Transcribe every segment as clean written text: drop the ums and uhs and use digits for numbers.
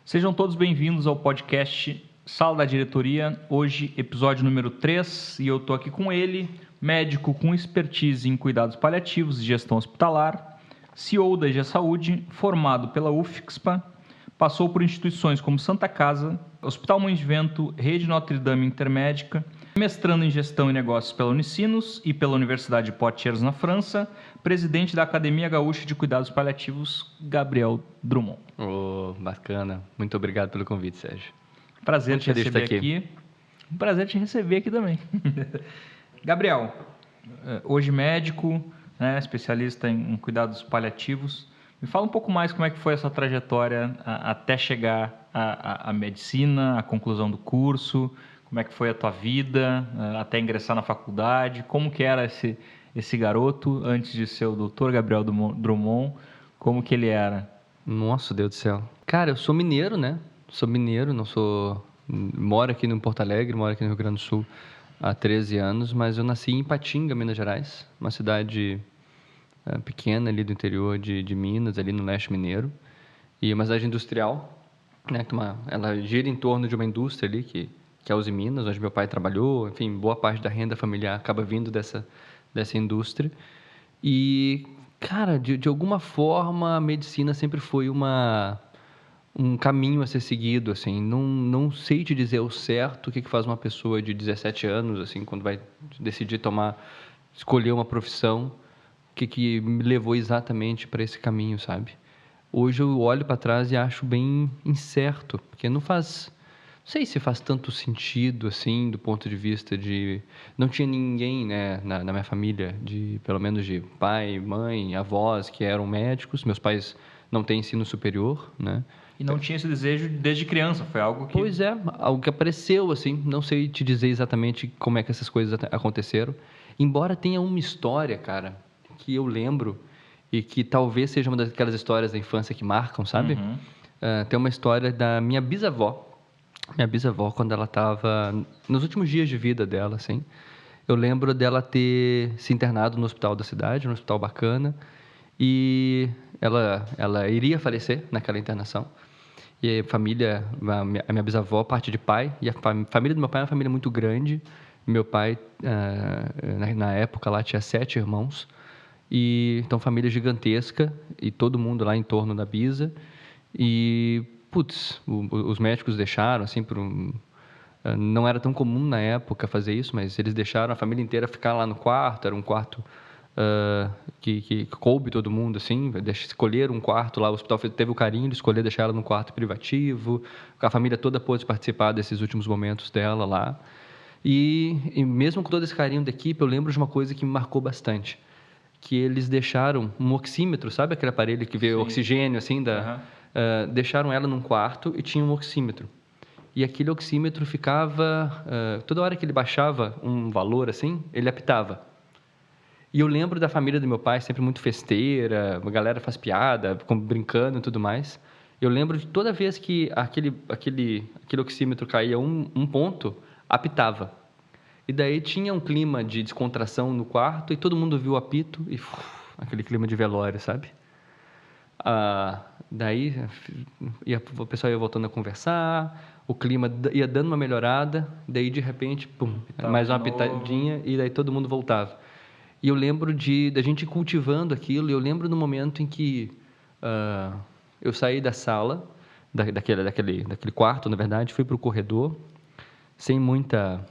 Sejam todos bem-vindos ao podcast Sala da Diretoria, hoje episódio número 3, e eu estou aqui com ele, médico com expertise em cuidados paliativos e gestão hospitalar, CEO da EG Saúde, formado pela UFSPA, passou por instituições como Santa Casa, Hospital Moinhos de Vento, Rede Notre Dame Intermédica, mestrando em Gestão e Negócios pela Unicinos e pela Universidade de Poitiers, na França, presidente da Academia Gaúcha de Cuidados Paliativos, Gabriel Drummond. Bacana. Muito obrigado pelo convite, Sérgio. Prazer te receber aqui. Um prazer te receber aqui também. Gabriel, hoje médico, né, especialista em cuidados paliativos. Me fala um pouco mais como é que foi essa trajetória até chegar à medicina, à conclusão do curso, como é que foi a tua vida até ingressar na faculdade, como que era esse garoto antes de ser o Dr. Gabriel Drummond, como que ele era? Nossa, Deus do céu. Cara, eu sou mineiro, né? Sou mineiro, não sou... Moro aqui no Porto Alegre, moro aqui no Rio Grande do Sul há 13 anos, mas eu nasci em Ipatinga, Minas Gerais, uma cidade pequena ali do interior de Minas, ali no leste mineiro, e uma cidade industrial, né? Ela gira em torno de uma indústria ali, que é a Uzi Minas, onde meu pai trabalhou, enfim, boa parte da renda familiar acaba vindo dessa indústria. E, cara, de alguma forma, a medicina sempre foi um caminho a ser seguido, assim. Não sei te dizer ao certo o que faz uma pessoa de 17 anos, assim, quando vai decidir escolher uma profissão, o que me levou exatamente para esse caminho, sabe? Hoje eu olho para trás e acho bem incerto, porque não sei se faz tanto sentido, assim, do ponto de vista de... Não tinha ninguém, né, na minha família, pelo menos de pai, mãe, avós, que eram médicos. Meus pais não têm ensino superior, né? E não tinha esse desejo desde criança, foi algo que... Pois é, algo que apareceu, assim. Não sei te dizer exatamente como é que essas coisas aconteceram. Embora tenha uma história, cara, que eu lembro e que talvez seja uma daquelas histórias da infância que marcam, sabe? Uhum. Tem uma história da minha bisavó. Minha bisavó, quando ela estava nos últimos dias de vida dela, assim, eu lembro dela ter se internado no hospital da cidade, num hospital bacana, e ela iria falecer naquela internação. E a minha bisavó, parte de pai, e a família do meu pai é uma família muito grande. Meu pai, na época, lá tinha 7 irmãos, então família gigantesca, e todo mundo lá em torno da bisa. E os médicos deixaram, assim, não era tão comum na época fazer isso, mas eles deixaram a família inteira ficar lá no quarto. Era um quarto que coube todo mundo, assim. Escolheram um quarto lá, o hospital teve o carinho de escolher deixar ela num quarto privativo. A família toda pôde participar desses últimos momentos dela lá. E mesmo com todo esse carinho da equipe, eu lembro de uma coisa que me marcou bastante, que eles deixaram um oxímetro, sabe aquele aparelho que vê oxigênio, assim, deixaram ela num quarto e tinha um oxímetro. E aquele oxímetro ficava... toda hora que ele baixava um valor, assim, ele apitava. E eu lembro da família do meu pai, sempre muito festeira, a galera faz piada, brincando e tudo mais. Eu lembro de toda vez que aquele oxímetro caía um ponto, apitava. E daí tinha um clima de descontração no quarto e todo mundo viu o apito e aquele clima de velório, sabe? Daí o pessoal ia voltando a conversar, o clima ia dando uma melhorada, daí de repente, mais uma pitadinha e daí todo mundo voltava. E eu lembro da gente cultivando aquilo, e eu lembro no momento em que eu saí da sala, daquele quarto, na verdade, fui para o corredor, sem muita...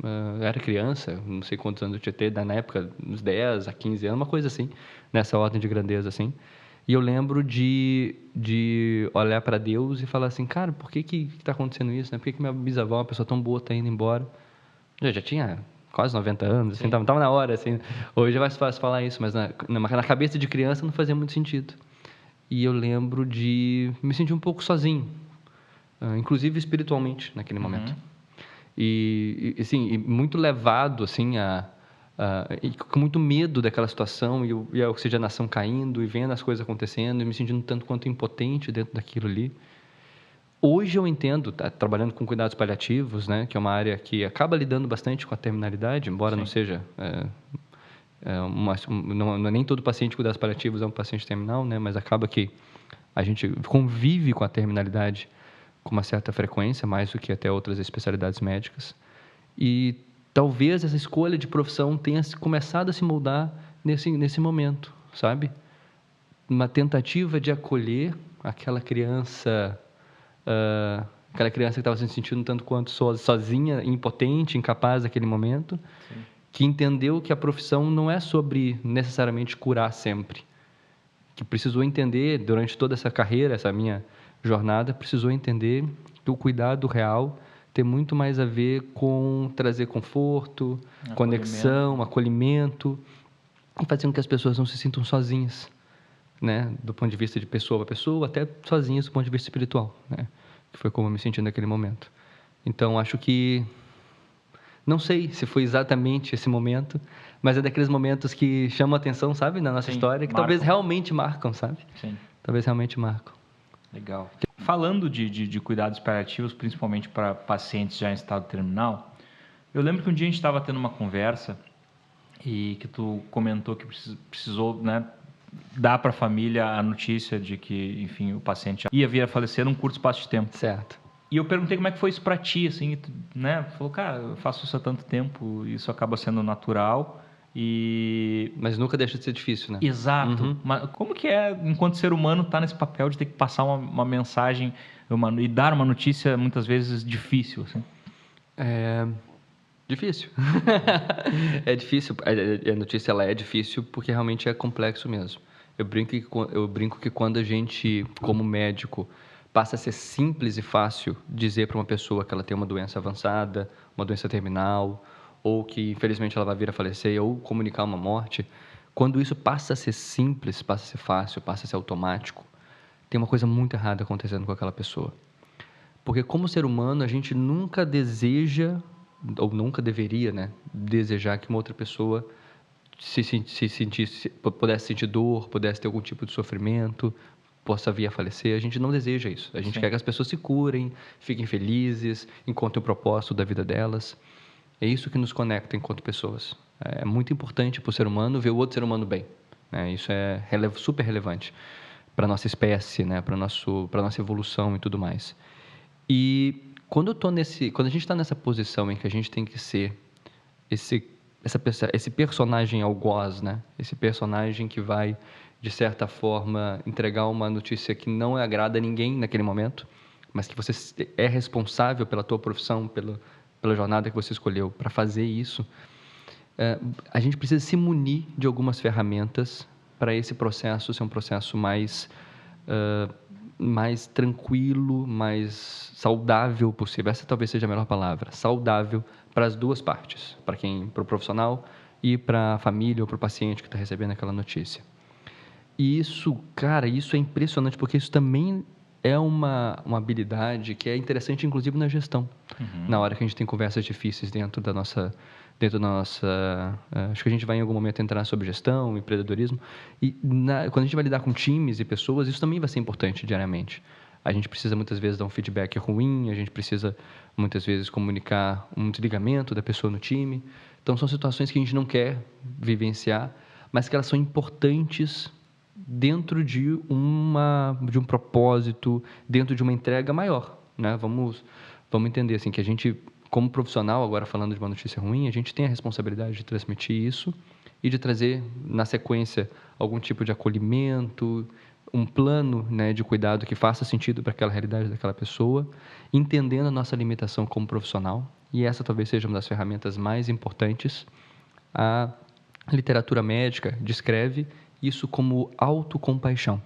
eu era criança, não sei quantos anos eu tinha, na época, uns 10 a 15 anos, uma coisa assim, nessa ordem de grandeza, assim. E eu lembro de olhar para Deus e falar assim, cara, por que está acontecendo isso? Né? Por que minha bisavó, uma pessoa tão boa, está indo embora? Eu já tinha quase 90 anos, assim, tava na hora, assim. Hoje é mais fácil falar isso, mas na cabeça de criança não fazia muito sentido. E eu lembro de me sentir um pouco sozinho, inclusive espiritualmente, naquele momento. E muito levado, assim, e com muito medo daquela situação, e a oxigenação caindo, e vendo as coisas acontecendo, e me sentindo tanto quanto impotente dentro daquilo ali. Hoje eu entendo, trabalhando com cuidados paliativos, né, que é uma área que acaba lidando bastante com a terminalidade, embora não seja... nem todo paciente de cuidados paliativos é um paciente terminal, né, mas acaba que a gente convive com a terminalidade com uma certa frequência, mais do que até outras especialidades médicas. E talvez essa escolha de profissão tenha começado a se moldar nesse momento, sabe? Uma tentativa de acolher aquela criança que estava se sentindo tanto quanto sozinha, impotente, incapaz naquele momento, Sim. que entendeu que a profissão não é sobre necessariamente curar sempre, que precisou entender durante toda essa carreira, essa minha jornada, precisou entender que o cuidado real tem muito mais a ver com trazer conforto, conexão, acolhimento, e fazer com que as pessoas não se sintam sozinhas, né? Do ponto de vista de pessoa para pessoa, até sozinhas do ponto de vista espiritual, né? Que foi como eu me senti naquele momento. Então, acho que... Não sei se foi exatamente esse momento, mas é daqueles momentos que chamam a atenção, sabe? Na nossa história, que talvez realmente marcam, sabe? Sim. Talvez realmente marcam. Legal. Falando de cuidados paliativos, principalmente para pacientes já em estado terminal, eu lembro que um dia a gente estava tendo uma conversa e que tu comentou que precisou, né, dar para a família a notícia de que, enfim, o paciente ia vir a falecer num curto espaço de tempo. Certo. E eu perguntei como é que foi isso para ti, assim, tu, né? Falou, cara, eu faço isso há tanto tempo, isso acaba sendo natural e... Mas nunca deixa de ser difícil, né? Exato. Uhum. Mas como que é, enquanto ser humano, estar nesse papel de ter que passar uma mensagem e dar uma notícia, muitas vezes, difícil, assim? É difícil. É difícil. A notícia ela é difícil porque realmente é complexo mesmo. Eu brinco que quando a gente, como médico, passa a ser simples e fácil dizer para uma pessoa que ela tem uma doença avançada, uma doença terminal, ou que infelizmente ela vai vir a falecer, ou comunicar uma morte, quando isso passa a ser simples, passa a ser fácil, passa a ser automático, tem uma coisa muito errada acontecendo com aquela pessoa. Porque como ser humano, a gente nunca deseja, ou nunca deveria, né, desejar que uma outra pessoa pudesse sentir dor, pudesse ter algum tipo de sofrimento, possa vir a falecer. A gente não deseja isso. A gente quer que as pessoas se curem, fiquem felizes, encontrem o propósito da vida delas. É isso que nos conecta enquanto pessoas. É muito importante para o ser humano ver o outro ser humano bem, né? Isso é super relevante para a nossa espécie, né? Para a nossa evolução e tudo mais. E quando a gente está nessa posição em que a gente tem que ser esse personagem algoz, né? Esse personagem que vai, de certa forma, entregar uma notícia que não agrada a ninguém naquele momento, mas que você é responsável pela tua profissão, pela jornada que você escolheu para fazer isso, a gente precisa se munir de algumas ferramentas para esse processo ser um processo mais tranquilo, mais saudável possível. Essa talvez seja a melhor palavra. Saudável para as duas partes, para o profissional e para a família ou para o paciente que está recebendo aquela notícia. E isso, cara, isso é impressionante, porque isso também é uma habilidade que é interessante, inclusive, na gestão. Uhum. Na hora que a gente tem conversas difíceis dentro da nossa... acho que a gente vai em algum momento entrar sobre gestão, empreendedorismo. E quando a gente vai lidar com times e pessoas, isso também vai ser importante diariamente. A gente precisa muitas vezes dar um feedback ruim, a gente precisa muitas vezes comunicar um desligamento da pessoa no time. Então, são situações que a gente não quer vivenciar, mas que elas são importantes dentro de um propósito, dentro de uma entrega maior, né? Vamos entender assim, que a gente, como profissional, agora falando de uma notícia ruim, a gente tem a responsabilidade de transmitir isso e de trazer, na sequência, algum tipo de acolhimento, um plano, né, de cuidado que faça sentido para aquela realidade daquela pessoa, entendendo a nossa limitação como profissional, e essa talvez seja uma das ferramentas mais importantes. A literatura médica descreve isso como autocompaixão.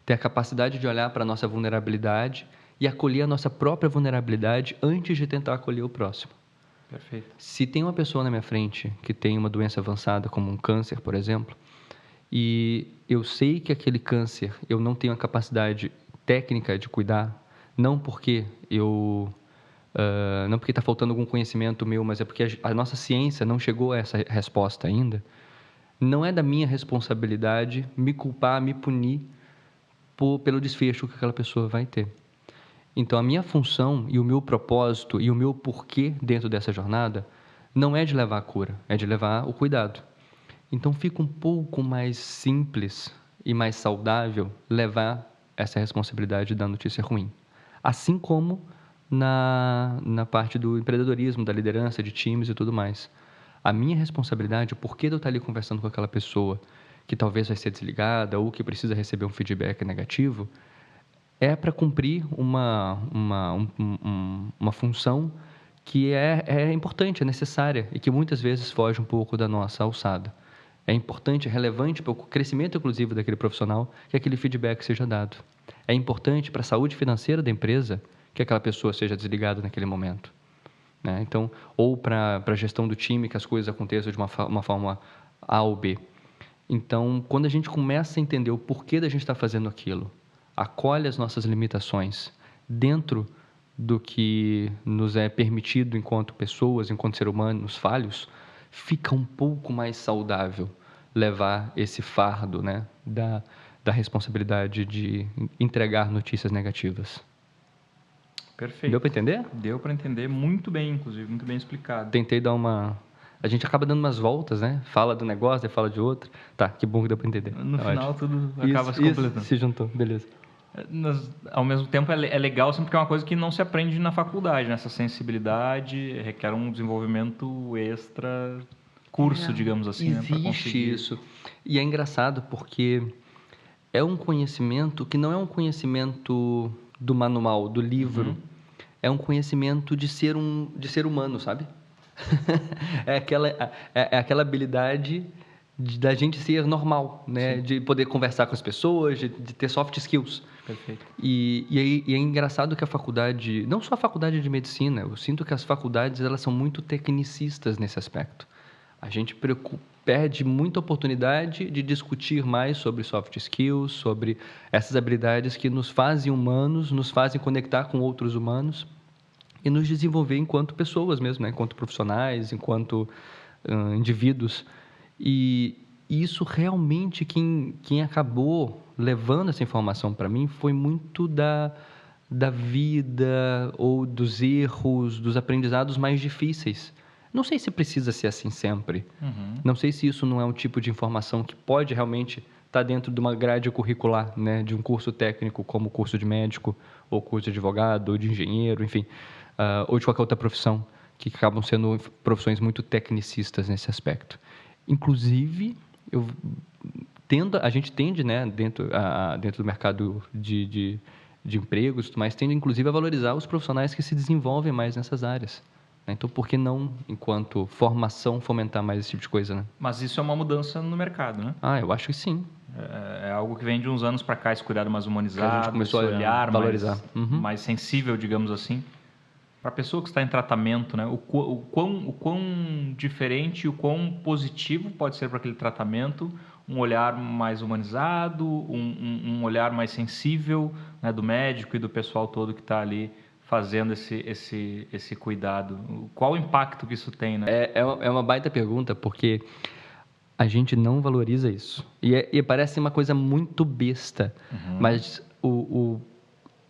Ter a capacidade de olhar para a nossa vulnerabilidade e acolher a nossa própria vulnerabilidade antes de tentar acolher o próximo. Perfeito. Se tem uma pessoa na minha frente que tem uma doença avançada, como um câncer, por exemplo, e eu sei que aquele câncer eu não tenho a capacidade técnica de cuidar, não porque está faltando algum conhecimento meu, mas é porque a nossa ciência não chegou a essa resposta ainda. Não é da minha responsabilidade me culpar, me punir pelo desfecho que aquela pessoa vai ter. Então, a minha função e o meu propósito e o meu porquê dentro dessa jornada não é de levar a cura, é de levar o cuidado. Então, fica um pouco mais simples e mais saudável levar essa responsabilidade da notícia ruim. Assim como na parte do empreendedorismo, da liderança de times e tudo mais. A minha responsabilidade, o porquê de eu estar ali conversando com aquela pessoa que talvez vai ser desligada ou que precisa receber um feedback negativo, é para cumprir uma função que é importante, é necessária e que muitas vezes foge um pouco da nossa alçada. É importante, é relevante para o crescimento, inclusive, daquele profissional que aquele feedback seja dado. É importante para a saúde financeira da empresa que aquela pessoa seja desligada naquele momento, né? Então, ou para a gestão do time, que as coisas aconteçam de uma forma A ou B. Então, quando a gente começa a entender o porquê da gente estar fazendo aquilo, acolhe as nossas limitações dentro do que nos é permitido enquanto pessoas, enquanto seres humanos falhos, fica um pouco mais saudável levar esse fardo, né, da responsabilidade de entregar notícias negativas. Perfeito. Deu para entender? Deu para entender muito bem, inclusive, muito bem explicado. Tentei dar uma... A gente acaba dando umas voltas, né? Fala do negócio, daí fala de outro. Tá, que bom que deu para entender. No final, tudo Isso, acaba se completando. Isso, se juntou, beleza. Ao mesmo tempo, é legal, sempre porque é uma coisa que não se aprende na faculdade, né? Essa sensibilidade requer um desenvolvimento extra, curso, digamos assim, né? Existe isso. E é engraçado porque é um conhecimento que não é um conhecimento do manual, do livro. É um conhecimento de ser humano, sabe? é aquela habilidade da gente ser normal, né? Sim. De poder conversar com as pessoas, de ter soft skills. Perfeito. E é engraçado que a faculdade, não só a faculdade de medicina, eu sinto que as faculdades elas são muito tecnicistas nesse aspecto. A gente perde muita oportunidade de discutir mais sobre soft skills, sobre essas habilidades que nos fazem humanos, nos fazem conectar com outros humanos e nos desenvolver enquanto pessoas mesmo, né? Enquanto profissionais, enquanto indivíduos. E isso realmente, quem acabou levando essa informação para mim foi muito da vida ou dos erros, dos aprendizados mais difíceis. Não sei se precisa ser assim sempre. Não sei se isso não é um tipo de informação que pode realmente estar dentro de uma grade curricular, né? De um curso técnico como o curso de médico, ou curso de advogado, ou de engenheiro, enfim, ou de qualquer outra profissão, que acabam sendo profissões muito tecnicistas nesse aspecto. Inclusive, a gente tende, né, dentro do mercado de empregos, mas tende, inclusive, a valorizar os profissionais que se desenvolvem mais nessas áreas. Então, por que não, enquanto formação, fomentar mais esse tipo de coisa, né? Mas isso é uma mudança no mercado, né? Eu acho que sim. É algo que vem de uns anos para cá, esse cuidado mais humanizado, a gente começou esse olhar a valorizar. Mais sensível, digamos assim. Para a pessoa que está em tratamento, né? O quão diferente e o quão positivo pode ser para aquele tratamento um olhar mais humanizado, um olhar mais sensível, né, do médico e do pessoal todo que está ali fazendo esse cuidado. Qual o impacto que isso tem, né? É uma baita pergunta, porque a gente não valoriza isso. E parece uma coisa muito besta, mas o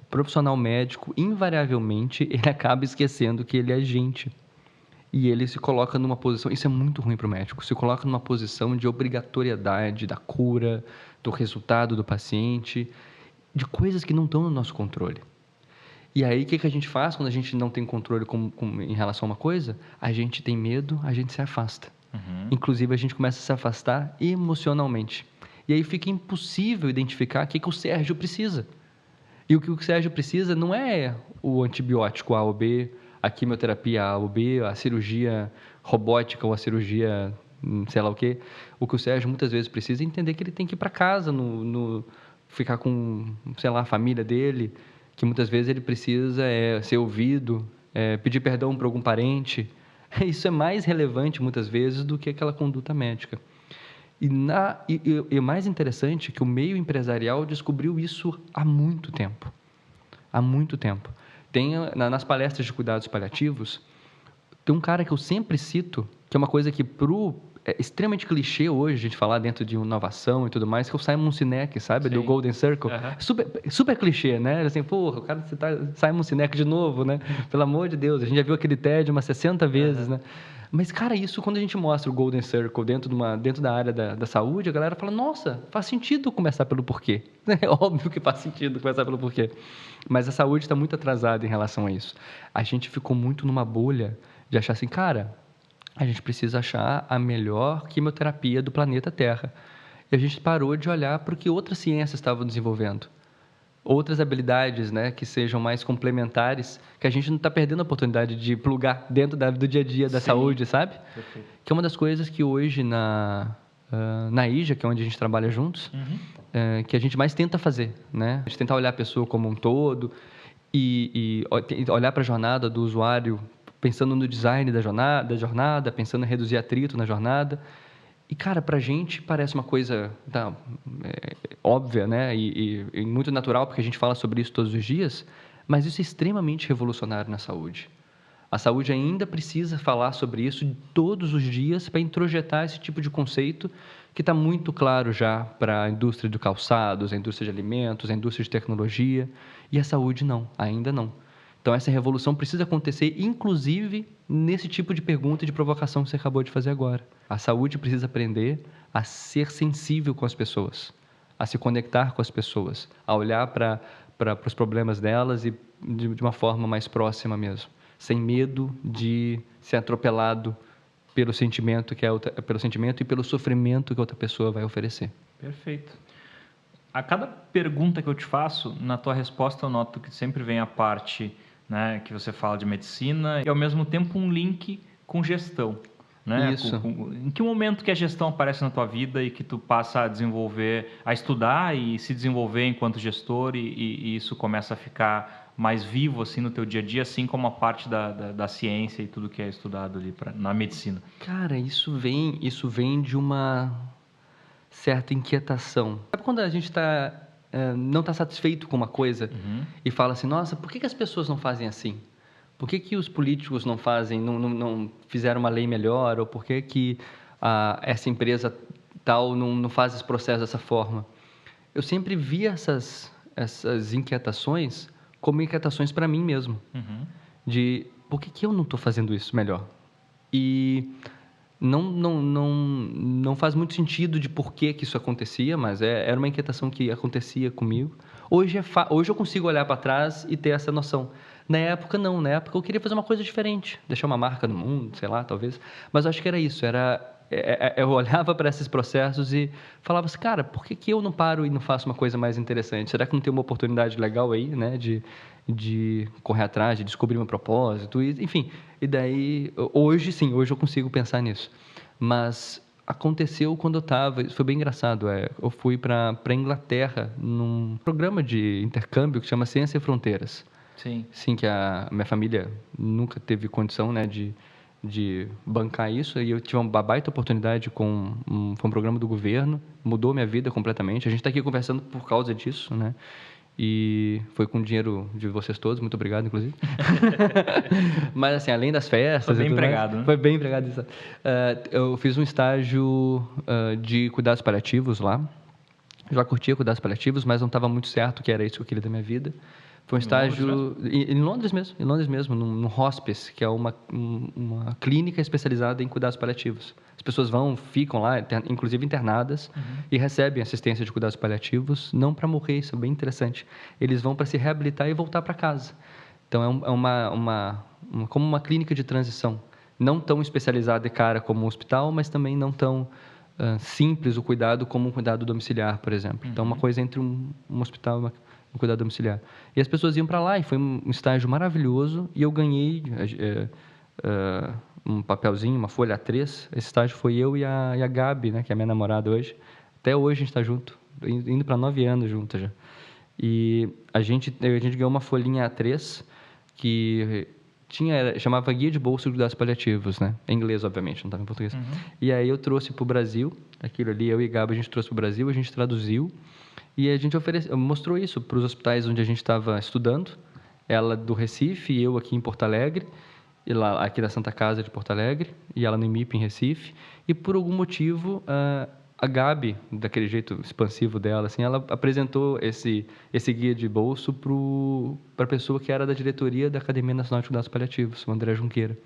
profissional médico, invariavelmente, ele acaba esquecendo que ele é gente. E ele se coloca numa posição... Isso é muito ruim para o médico. Se coloca numa posição de obrigatoriedade da cura, do resultado do paciente, de coisas que não estão no nosso controle. E aí, o que a gente faz quando a gente não tem controle em relação a uma coisa? A gente tem medo, a gente se afasta. Inclusive, a gente começa a se afastar emocionalmente. E aí fica impossível identificar o que o Sérgio precisa. E o que o Sérgio precisa não é o antibiótico A ou B, a quimioterapia A ou B, a cirurgia robótica ou a cirurgia sei lá o quê. O que o Sérgio muitas vezes precisa é entender que ele tem que ir para casa, ficar com, sei lá, a família dele, que muitas vezes ele precisa ser ouvido, pedir perdão para algum parente. Isso é mais relevante, muitas vezes, do que aquela conduta médica. E o mais interessante é que o meio empresarial descobriu isso há muito tempo. Há muito tempo. Nas palestras de cuidados paliativos, tem um cara que eu sempre cito, que é uma coisa que para o é extremamente clichê hoje a gente falar dentro de inovação e tudo mais, que é o Simon Sinek, sabe? Sim. Do Golden Circle. Super, super clichê, né? Assim, porra, o cara, você tá Simon Sinek de novo, né? Pelo amor de Deus, a gente já viu aquele TED umas 60 vezes, né? Mas, cara, isso quando a gente mostra o Golden Circle dentro da área da saúde, a galera fala, nossa, faz sentido começar pelo porquê. É óbvio que faz sentido começar pelo porquê. Mas a saúde está muito atrasada em relação a isso. A gente ficou muito numa bolha de achar assim, cara, a gente precisa achar a melhor quimioterapia do planeta Terra. E a gente parou de olhar para o que outras ciências estavam desenvolvendo. Outras habilidades, né, que sejam mais complementares, que a gente não está perdendo a oportunidade de plugar dentro do dia a dia da saúde, sabe? Perfeito. Que é uma das coisas que hoje na IJA, que é onde a gente trabalha juntos, que a gente mais tenta fazer, né? A gente tenta olhar a pessoa como um todo e olhar para a jornada do usuário pensando no design da jornada, pensando em reduzir atrito na jornada. E, cara, pra gente parece uma coisa óbvia, né? E muito natural, porque a gente fala sobre isso todos os dias, mas isso é extremamente revolucionário na saúde. A saúde ainda precisa falar sobre isso todos os dias para introjetar esse tipo de conceito que está muito claro já para a indústria de calçados, a indústria de alimentos, a indústria de tecnologia, e a saúde não, ainda não. Então, essa revolução precisa acontecer, inclusive, nesse tipo de pergunta e de provocação que você acabou de fazer agora. A saúde precisa aprender a ser sensível com as pessoas, a se conectar com as pessoas, a olhar para os problemas delas e de uma forma mais próxima mesmo, sem medo de ser atropelado pelo sentimento e pelo sofrimento que a outra pessoa vai oferecer. Perfeito. A cada pergunta que eu te faço, na tua resposta eu noto que sempre vem a parte, né, que você fala de medicina e ao mesmo tempo um link com gestão, né? Isso. Em que momento que a gestão aparece na tua vida e que tu passa a desenvolver, a estudar e se desenvolver enquanto gestor e isso começa a ficar mais vivo assim no teu dia a dia, assim como a parte da ciência e tudo que é estudado ali na medicina? Cara, isso vem de uma certa inquietação. Sabe quando a gente não está satisfeito com uma coisa e fala assim, nossa, por que as pessoas não fazem assim? Por que os políticos não fazem, não fizeram uma lei melhor? Ou por que essa empresa tal não faz esse processo dessa forma? Eu sempre vi essas inquietações como inquietações para mim mesmo. De por que eu não estou fazendo isso melhor? E não faz muito sentido de por que isso acontecia, mas era uma inquietação que acontecia comigo. Hoje eu consigo olhar para trás e ter essa noção. Na época, não. Na época, eu queria fazer uma coisa diferente. Deixar uma marca no mundo, sei lá, talvez. Mas eu acho que era isso. Eu olhava para esses processos e falava assim, cara, por que eu não paro e não faço uma coisa mais interessante? Será que não tem uma oportunidade legal aí, né? De correr atrás, de descobrir meu propósito, enfim. E daí, hoje eu consigo pensar nisso. Mas aconteceu quando eu estava, foi bem engraçado, eu fui para a Inglaterra num programa de intercâmbio que chama Ciência e Fronteiras. Sim. Sim, que a minha família nunca teve condição, né, de bancar isso, e eu tive uma baita oportunidade foi um programa do governo, mudou minha vida completamente. A gente está aqui conversando por causa disso, né? E foi com dinheiro de vocês todos, muito obrigado, inclusive. Mas, assim, além das festas... Foi bem empregado, né? Foi bem empregado isso. Eu fiz um estágio de cuidados paliativos lá. Já curtia cuidados paliativos, mas não estava muito certo que era isso que eu queria da minha vida. Foi um estágio em Londres mesmo, num hospice, que é uma clínica especializada em cuidados paliativos. As pessoas ficam lá, inclusive internadas, e recebem assistência de cuidados paliativos, não para morrer, isso é bem interessante. Eles vão para se reabilitar e voltar para casa. Então, é como uma clínica de transição. Não tão especializada e cara como um hospital, mas também não tão simples o cuidado como um cuidado domiciliar, por exemplo. Então, uma coisa entre um hospital e um cuidado domiciliar. E as pessoas iam para lá e foi um estágio maravilhoso e eu ganhei um papelzinho, uma folha A3. Esse estágio foi eu e a Gabi, né, que é a minha namorada hoje. Até hoje a gente está junto, indo para 9 anos juntos já. E a gente ganhou uma folhinha A3 que chamava Guia de Bolsa de Cuidados Paliativos, né? Em inglês, obviamente, não estava em português. E aí eu trouxe para o Brasil, aquilo ali, eu e a Gabi, a gente trouxe para o Brasil, a gente traduziu. E a gente mostrou isso para os hospitais onde a gente estava estudando, ela do Recife e eu aqui em Porto Alegre, e lá, aqui na Santa Casa de Porto Alegre, e ela no IMIP em Recife, e por algum motivo a Gabi, daquele jeito expansivo dela, assim, ela apresentou esse guia de bolso para a pessoa que era da diretoria da Academia Nacional de Cuidados Paliativos, o André Junqueira.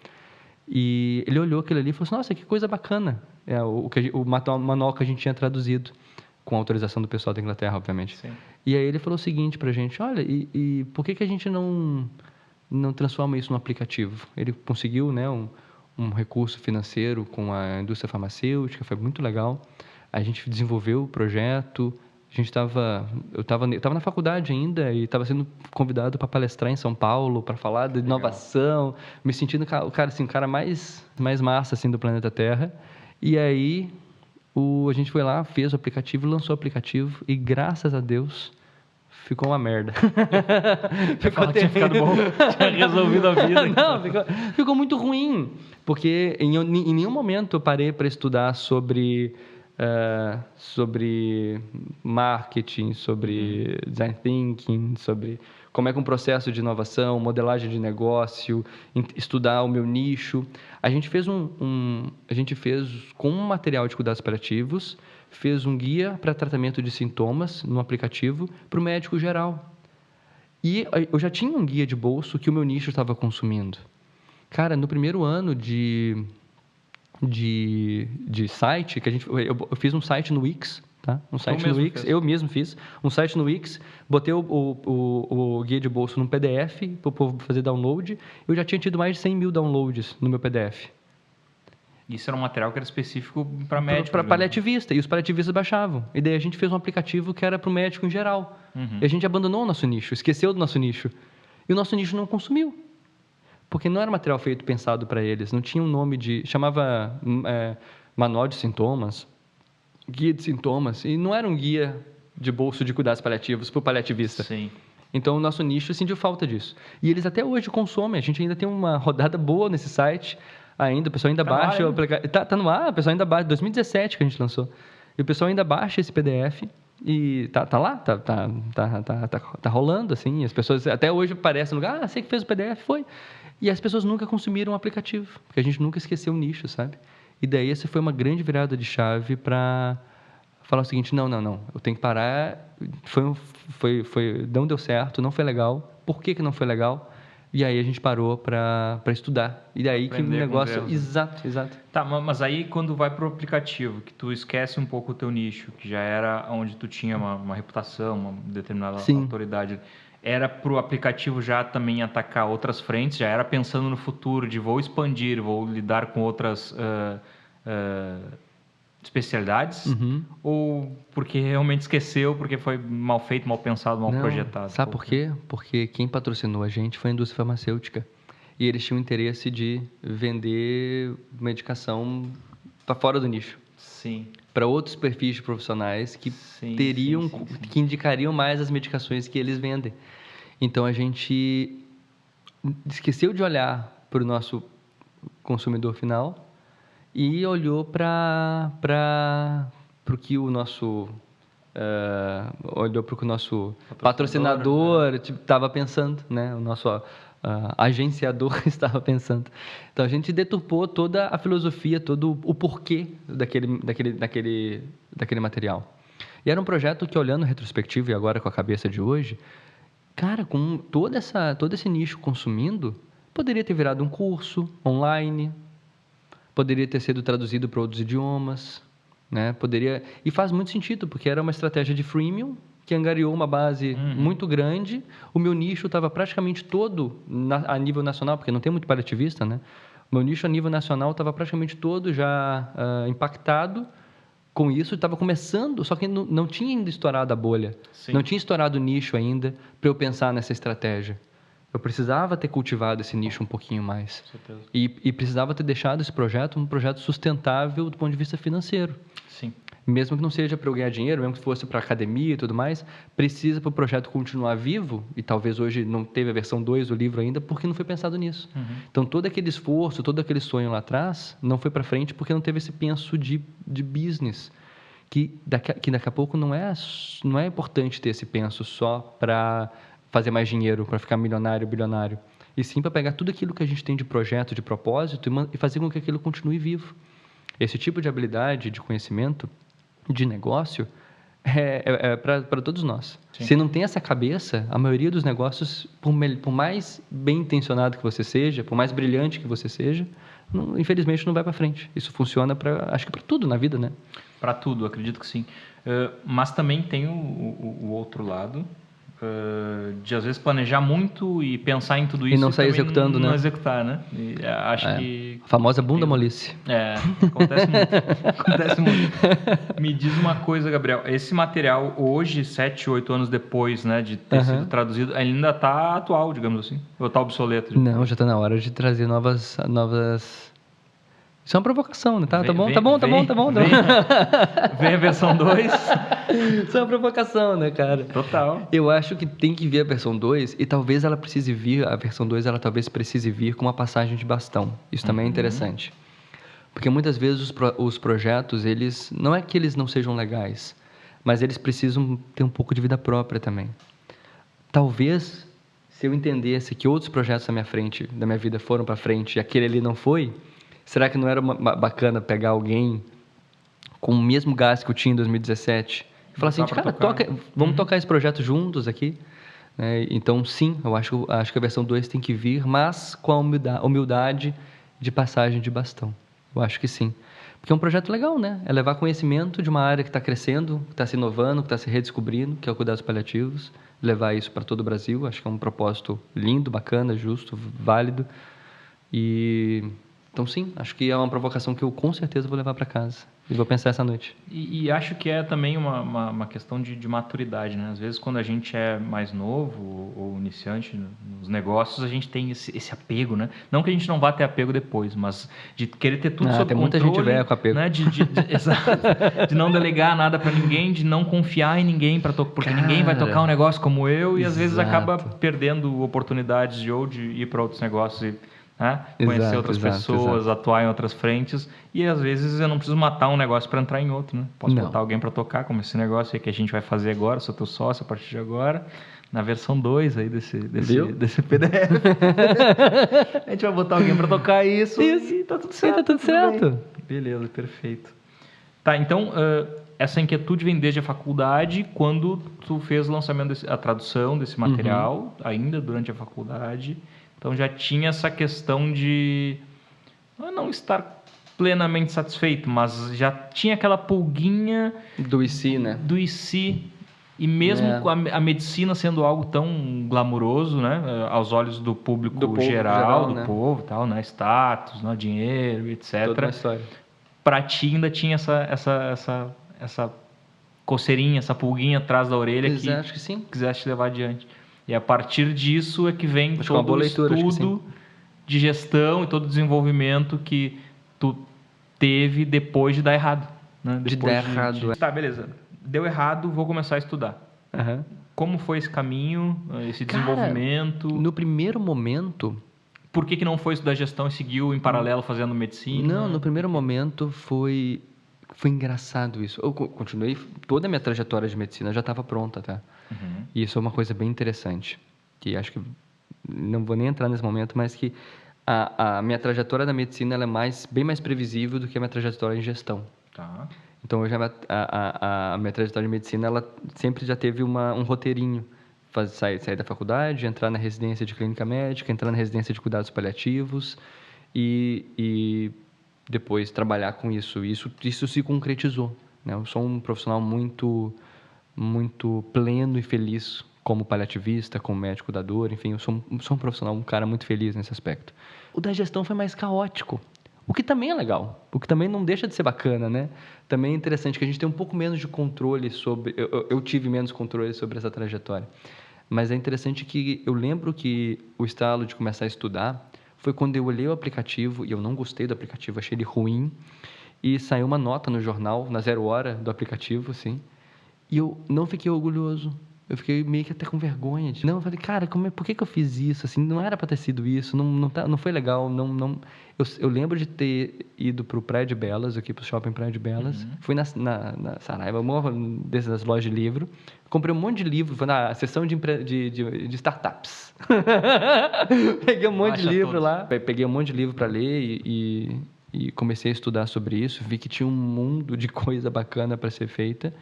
E ele olhou aquilo ali e falou assim, nossa, que coisa bacana. O manual que a gente tinha traduzido, com autorização do pessoal da Inglaterra, obviamente. Sim. E aí ele falou o seguinte pra gente, olha, e por que a gente não transforma isso num aplicativo? Ele conseguiu, né, um recurso financeiro com a indústria farmacêutica, foi muito legal. A gente desenvolveu o projeto, eu estava na faculdade ainda e estava sendo convidado para palestrar em São Paulo, para falar de inovação, me sentindo o cara mais massa assim, do planeta Terra. E aí a gente foi lá, fez o aplicativo, lançou o aplicativo e, graças a Deus, ficou uma merda. Tinha ficado bom, tinha resolvido a vida. Não, ficou muito ruim, porque em nenhum momento eu parei para estudar sobre marketing, sobre design thinking, sobre como é que um processo de inovação, modelagem de negócio, estudar o meu nicho. A gente fez com um material de cuidados paliativos, fez um guia para tratamento de sintomas no aplicativo para o médico geral. E eu já tinha um guia de bolso que o meu nicho estava consumindo. Cara, no primeiro ano de site, que eu fiz um site no Wix, tá? Eu mesmo fiz um site no Wix, botei o guia de bolso num PDF para o povo fazer download. Eu já tinha tido mais de 100 mil downloads no meu PDF. Isso era um material que era específico para médico? Para paliativista, e os paliativistas baixavam. E daí a gente fez um aplicativo que era para o médico em geral. Uhum. E a gente abandonou o nosso nicho, esqueceu do nosso nicho. E o nosso nicho não consumiu. Porque não era material feito, pensado para eles. Não tinha um nome chamava manual de sintomas, guia de sintomas. E não era um guia de bolso de cuidados paliativos para o paliativista. Sim. Então, o nosso nicho sentiu falta disso. E eles até hoje consomem. A gente ainda tem uma rodada boa nesse site. Ainda, o pessoal ainda baixa. Tá no ar, o pessoal ainda baixa. 2017 que a gente lançou. E o pessoal ainda baixa esse PDF. E tá lá, tá rolando, assim. As pessoas até hoje aparecem no lugar, sei que fez o PDF, foi. E as pessoas nunca consumiram o aplicativo, porque a gente nunca esqueceu o nicho, sabe? E daí essa foi uma grande virada de chave para falar o seguinte, não, eu tenho que parar, não deu certo, não foi legal. Por que não foi legal? E aí a gente parou para estudar. E daí que o negócio... Exato. Tá, mas aí quando vai para o aplicativo, que tu esquece um pouco o teu nicho, que já era onde tu tinha uma reputação, uma determinada autoridade, era para o aplicativo já também atacar outras frentes, já era pensando no futuro de vou expandir, vou lidar com outras especialidades, ou porque realmente esqueceu, porque foi mal feito, mal pensado, mal projetado? Sabe por quê? Porque quem patrocinou a gente foi a indústria farmacêutica. E eles tinham interesse de vender medicação para fora do nicho. Sim. Para outros perfis de profissionais que que indicariam mais as medicações que eles vendem. Então, a gente esqueceu de olhar para o nosso consumidor final e olhou para o que o nosso patrocinador estava pensando, né? O nosso agenciador estava pensando. Então a gente deturpou toda a filosofia, todo o porquê daquele material. E era um projeto que, olhando retrospectivo e agora com a cabeça de hoje, cara, com todo esse nicho consumindo, poderia ter virado um curso online, poderia ter sido traduzido para outros idiomas, né? E faz muito sentido, porque era uma estratégia de freemium que angariou uma base muito grande. O meu nicho estava praticamente todo a nível nacional, porque não tem muito paliativista, né? O meu nicho a nível nacional estava praticamente todo já impactado com isso. Estava começando, só que não tinha ainda estourado a bolha. Sim. Não tinha estourado o nicho ainda para eu pensar nessa estratégia. Eu precisava ter cultivado esse nicho um pouquinho mais. E precisava ter deixado esse projeto um projeto sustentável do ponto de vista financeiro. Sim. Mesmo que não seja para eu ganhar dinheiro, mesmo que fosse para a academia e tudo mais, precisa para o projeto continuar vivo, e talvez hoje não teve a versão 2 do livro ainda, porque não foi pensado nisso. Então, todo aquele esforço, todo aquele sonho lá atrás, não foi para frente porque não teve esse penso de business, que daqui a pouco não é importante ter esse penso só para fazer mais dinheiro, para ficar milionário, bilionário. E sim para pegar tudo aquilo que a gente tem de projeto, de propósito e fazer com que aquilo continue vivo. Esse tipo de habilidade, de conhecimento, de negócio, é para todos nós. Sim. Se não tem essa cabeça, a maioria dos negócios, por mais bem intencionado que você seja, por mais brilhante que você seja, infelizmente não vai para frente. Isso funciona acho que para tudo na vida, né? Para tudo, acredito que sim. Mas também tem o outro lado, de às vezes planejar muito e pensar em tudo isso e não sair executando, não né? executar, né? E acho que... A famosa bunda molice. Acontece muito. Acontece muito. Me diz uma coisa, Gabriel. Esse material hoje, 7, 8 anos depois, né, de ter sido traduzido, ele ainda está atual, digamos assim? Ou está obsoleto? Não, já está na hora de trazer novas... Isso é uma provocação, né? Tá bom. Vem a versão 2. Isso é uma provocação, né, cara? Total. Eu acho que tem que vir a versão 2 e talvez ela precise vir, a versão 2, ela talvez precise vir com uma passagem de bastão. Isso também é interessante. Porque muitas vezes os projetos, eles não é que eles não sejam legais, mas eles precisam ter um pouco de vida própria também. Talvez, se eu entendesse que outros projetos da minha vida foram para frente e aquele ali não foi, será que não era bacana pegar alguém com o mesmo gás que eu tinha em 2017 e falar assim, cara, vamos tocar esse projeto juntos aqui? Então, sim, eu acho que a versão 2 tem que vir, mas com a humildade de passagem de bastão. Eu acho que sim. Porque é um projeto legal, né? É levar conhecimento de uma área que está crescendo, que está se inovando, que está se redescobrindo, que é o cuidados paliativos, levar isso para todo o Brasil. Acho que é um propósito lindo, bacana, justo, válido. Então, sim, acho que é uma provocação que eu com certeza vou levar para casa. E vou pensar essa noite. E acho que é também uma questão de maturidade, né? Às vezes, quando a gente é mais novo ou iniciante nos negócios, a gente tem esse apego, né? Não que a gente não vá ter apego depois, mas de querer ter tudo sob tem controle. Muita gente velha com apego. Né? Exato. De não delegar nada para ninguém, de não confiar em ninguém, porque ninguém vai tocar um negócio como eu. E às vezes acaba perdendo oportunidades de ir para outros negócios e... conhecer outras pessoas, atuar em outras frentes, e às vezes eu não preciso matar um negócio para entrar em outro, né? Posso botar alguém para tocar, como esse negócio aí que a gente vai fazer agora, sou teu sócio a partir de agora, na versão 2 aí desse PDF. A gente vai botar alguém para tocar isso e tá tudo certo. Tá tudo certo. Beleza, perfeito. Tá, então essa inquietude vem desde a faculdade, quando tu fez o lançamento, a tradução desse material, ainda durante a faculdade. Então já tinha essa questão de não estar plenamente satisfeito, mas já tinha aquela pulguinha do IC, né? Do IC, e mesmo com a medicina sendo algo tão glamuroso, né, aos olhos do público geral, do povo, tal, né, status, né, dinheiro, etc. Toda uma história. Pra ti ainda tinha essa coceirinha, essa pulguinha atrás da orelha acho que sim. Quiseste levar adiante. E a partir disso é que vem todo o estudo de gestão e todo o desenvolvimento que tu teve depois de dar errado. Né? Tá, beleza. Deu errado, vou começar a estudar. Como foi esse caminho, esse desenvolvimento? No primeiro momento... Por que não foi estudar gestão e seguiu em paralelo fazendo medicina? Não, no primeiro momento foi engraçado isso. Eu continuei, toda a minha trajetória de medicina já estava pronta, tá? E isso é uma coisa bem interessante, que acho que não vou nem entrar nesse momento, mas que a minha trajetória da medicina ela é bem mais previsível do que a minha trajetória em gestão. Tá. Então, a minha trajetória de medicina ela sempre já teve um roteirinho. Sair da faculdade, entrar na residência de clínica médica, entrar na residência de cuidados paliativos e depois trabalhar com isso. Isso se concretizou, né? Eu sou um profissional muito, muito pleno e feliz como paliativista, como médico cuidador, enfim, eu sou um profissional, um cara muito feliz nesse aspecto. O da gestão foi mais caótico, o que também é legal, o que também não deixa de ser bacana, né? Também é interessante que a gente tem um pouco menos de controle sobre... Eu tive menos controle sobre essa trajetória. Mas é interessante que eu lembro que o estalo de começar a estudar foi quando eu olhei o aplicativo e eu não gostei do aplicativo, achei ele ruim, e saiu uma nota no jornal, na 0 hora do aplicativo, assim, e eu não fiquei orgulhoso, Eu fiquei meio que até com vergonha. Não, eu falei, cara, por que eu fiz isso? Assim, não era pra ter sido isso, não foi legal. Eu lembro de ter ido pro Praia de Belas, aqui pro Shopping Praia de Belas. Fui na Saraiva, uma dessas lojas de livro. Comprei um monte de livro, foi na seção de startups. Peguei um monte de livro lá. Peguei um monte de livro pra ler e comecei a estudar sobre isso. Vi que tinha um mundo de coisa bacana para ser feita.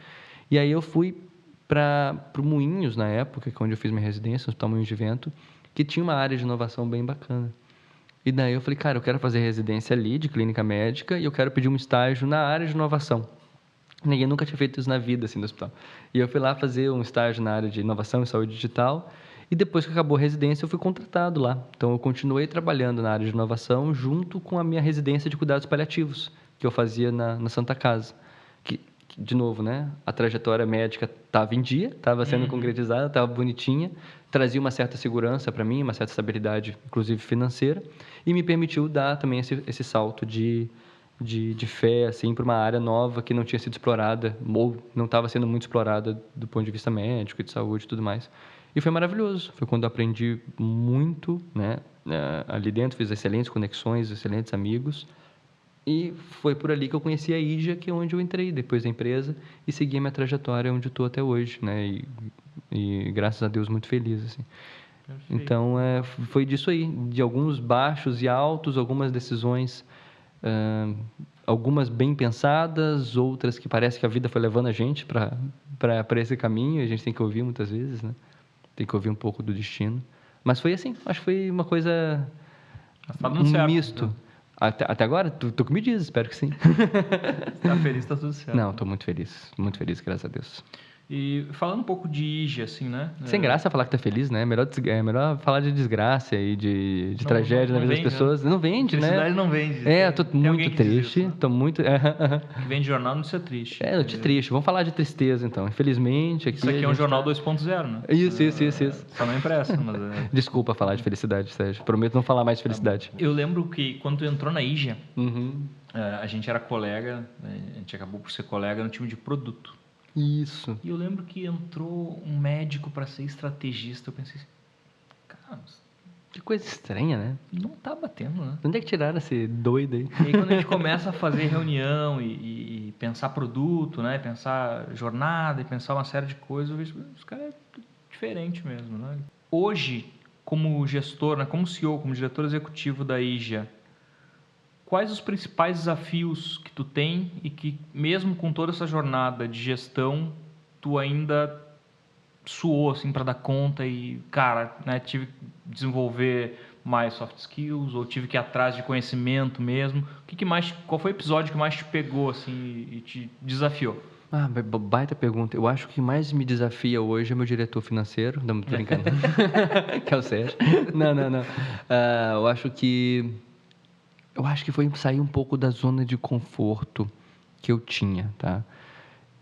E aí eu fui para o Moinhos, na época, que é onde eu fiz minha residência, no Hospital Moinhos de Vento, que tinha uma área de inovação bem bacana. E daí eu falei, cara, eu quero fazer residência ali, de clínica médica, e eu quero pedir um estágio na área de inovação. Ninguém nunca tinha feito isso na vida, assim, no hospital. E eu fui lá fazer um estágio na área de inovação e saúde digital, e depois que acabou a residência, eu fui contratado lá. Então, eu continuei trabalhando na área de inovação, junto com a minha residência de cuidados paliativos, que eu fazia na Santa Casa. De novo, né? A trajetória médica estava em dia, estava sendo concretizada, estava bonitinha, trazia uma certa segurança para mim, uma certa estabilidade, inclusive financeira, e me permitiu dar também esse salto de fé, assim, para uma área nova que não tinha sido explorada, ou não estava sendo muito explorada do ponto de vista médico e de saúde e tudo mais. E foi maravilhoso. Foi quando eu aprendi muito, né? Ali dentro fiz excelentes conexões, excelentes amigos. E foi por ali que eu conheci a IJA, que é onde eu entrei depois da empresa e segui a minha trajetória onde estou até hoje, né? E graças a Deus muito feliz, assim. Perfeito. Então, foi disso aí, de alguns baixos e altos, algumas decisões, algumas bem pensadas, outras que parece que a vida foi levando a gente para esse caminho, e a gente tem que ouvir muitas vezes, né? Tem que ouvir um pouco do destino. Mas foi assim, acho que foi uma coisa, um misto. Né? Até agora, tu que me diz, espero que sim. Tá feliz, tá tudo certo. Não, estou muito feliz, graças a Deus. E falando um pouco de IJA, assim, né? Sem graça falar que tá feliz, né? É melhor falar de desgraça e de tragédia na vida das pessoas. Não vende, né? Felicidade não vende. Eu tô muito triste. Tô muito... Que vende jornal, notícia triste. Notícia triste. Vamos falar de tristeza, então. Infelizmente, aqui... Isso aqui é um jornal 2.0, né? Isso. Só não impressa, mas... Desculpa falar de felicidade, Sérgio. Prometo não falar mais de felicidade. Eu lembro que quando tu entrou na IJA, a gente era colega, a gente acabou por ser colega no time de produto. Isso. E eu lembro que entrou um médico para ser estrategista. Eu pensei assim, cara, que coisa estranha, né? Não tá batendo, né? Onde é que tiraram esse doido aí? E aí quando a gente começa a fazer reunião e pensar produto, né? Pensar jornada e pensar uma série de coisas, eu vejo que os caras é diferente mesmo, né? Hoje, como gestor, né? Como CEO, como diretor executivo da IJA, quais os principais desafios que tu tem e que, mesmo com toda essa jornada de gestão, tu ainda suou assim para dar conta e, cara, né, tive que desenvolver mais soft skills ou tive que ir atrás de conhecimento mesmo? Qual foi o episódio que mais te pegou assim e te desafiou? Baita pergunta. Eu acho que o que mais me desafia hoje é meu diretor financeiro. Não, tô brincando. Que é o Sérgio. Não. Eu acho que foi sair um pouco da zona de conforto que eu tinha, tá?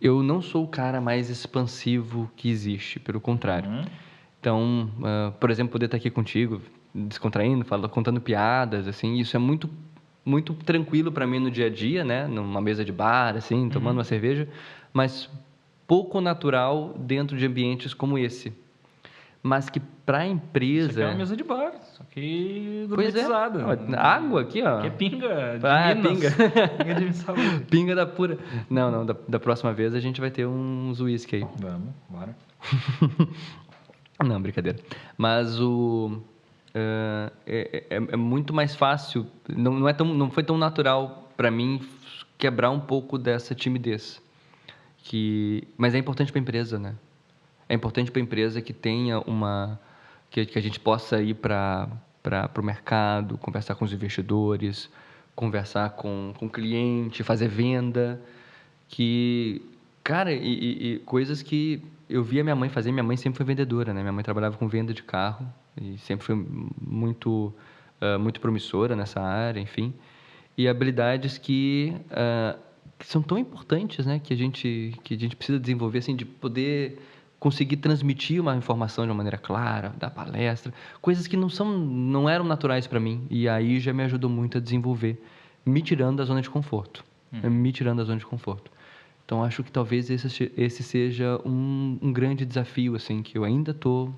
Eu não sou o cara mais expansivo que existe, pelo contrário. Então, por exemplo, poder estar aqui contigo, descontraindo, contando piadas, assim, isso é muito, muito tranquilo para mim no dia a dia, né? Numa mesa de bar, assim, tomando uma cerveja, mas pouco natural dentro de ambientes como esse. Mas que para a empresa... Isso aqui é uma mesa de bar, só que gourmetizada. Água aqui, ó. Que é pinga de Minas. Pinga de saúde. Pinga da pura. Não, da próxima vez a gente vai ter uns uísque aí. Vamos, bora. Não, brincadeira. Mas é muito mais fácil, não foi tão natural para mim quebrar um pouco dessa timidez. Mas é importante para a empresa, né? É importante para a empresa que tenha que a gente possa ir para o mercado, conversar com os investidores, conversar com o cliente, fazer venda. Cara, e coisas que eu via minha mãe fazer. Minha mãe sempre foi vendedora, né? Minha mãe trabalhava com venda de carro e sempre foi muito promissora nessa área, enfim. E habilidades que são tão importantes, né? Que a gente precisa desenvolver, assim, de poder conseguir transmitir uma informação de uma maneira clara, dar palestra, coisas que não eram naturais para mim. E aí já me ajudou muito a desenvolver, me tirando da zona de conforto. Me tirando da zona de conforto. Então, acho que talvez esse seja um grande desafio, assim, que eu ainda estou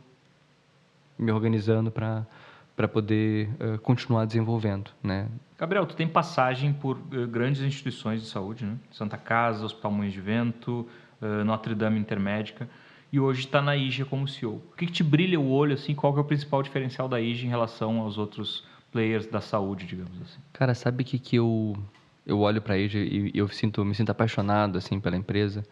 me organizando para poder continuar desenvolvendo, né? Gabriel, tu tem passagem por grandes instituições de saúde, né? Santa Casa, Hospital Moinhos de Vento, Notre Dame Intermédica, e hoje está na IGA como CEO. O que te brilha o olho, assim, qual que é o principal diferencial da IGA em relação aos outros players da saúde, digamos assim? Cara, sabe que eu olho para a IGA e me sinto apaixonado, assim, pela empresa?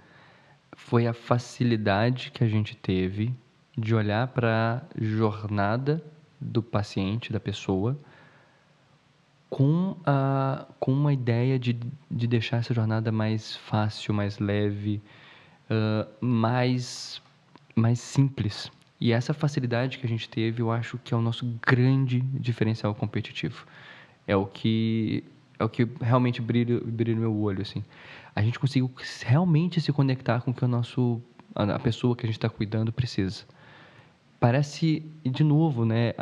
Foi a facilidade que a gente teve de olhar para a jornada do paciente, da pessoa, com uma ideia de deixar essa jornada mais fácil, mais leve, mais simples. E essa facilidade que a gente teve, eu acho que é o nosso grande diferencial competitivo. É o que realmente brilha no meu olho, assim. A gente conseguiu realmente se conectar com o que a pessoa que a gente está cuidando precisa. Parece, de novo, né?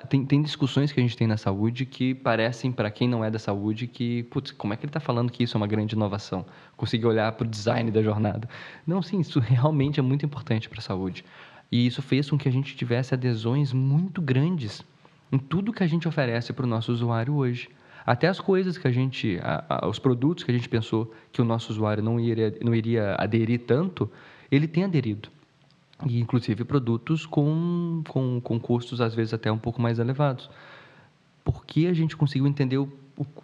Tem discussões que a gente tem na saúde que parecem, para quem não é da saúde, que, putz, como é que ele está falando que isso é uma grande inovação? Conseguir olhar para o design da jornada. Não, sim, isso realmente é muito importante para a saúde. E isso fez com que a gente tivesse adesões muito grandes em tudo que a gente oferece para o nosso usuário hoje. Até as coisas que os produtos que a gente pensou que o nosso usuário não iria aderir tanto, ele tem aderido. E, inclusive, produtos com custos, às vezes, até um pouco mais elevados. Porque a gente conseguiu entender o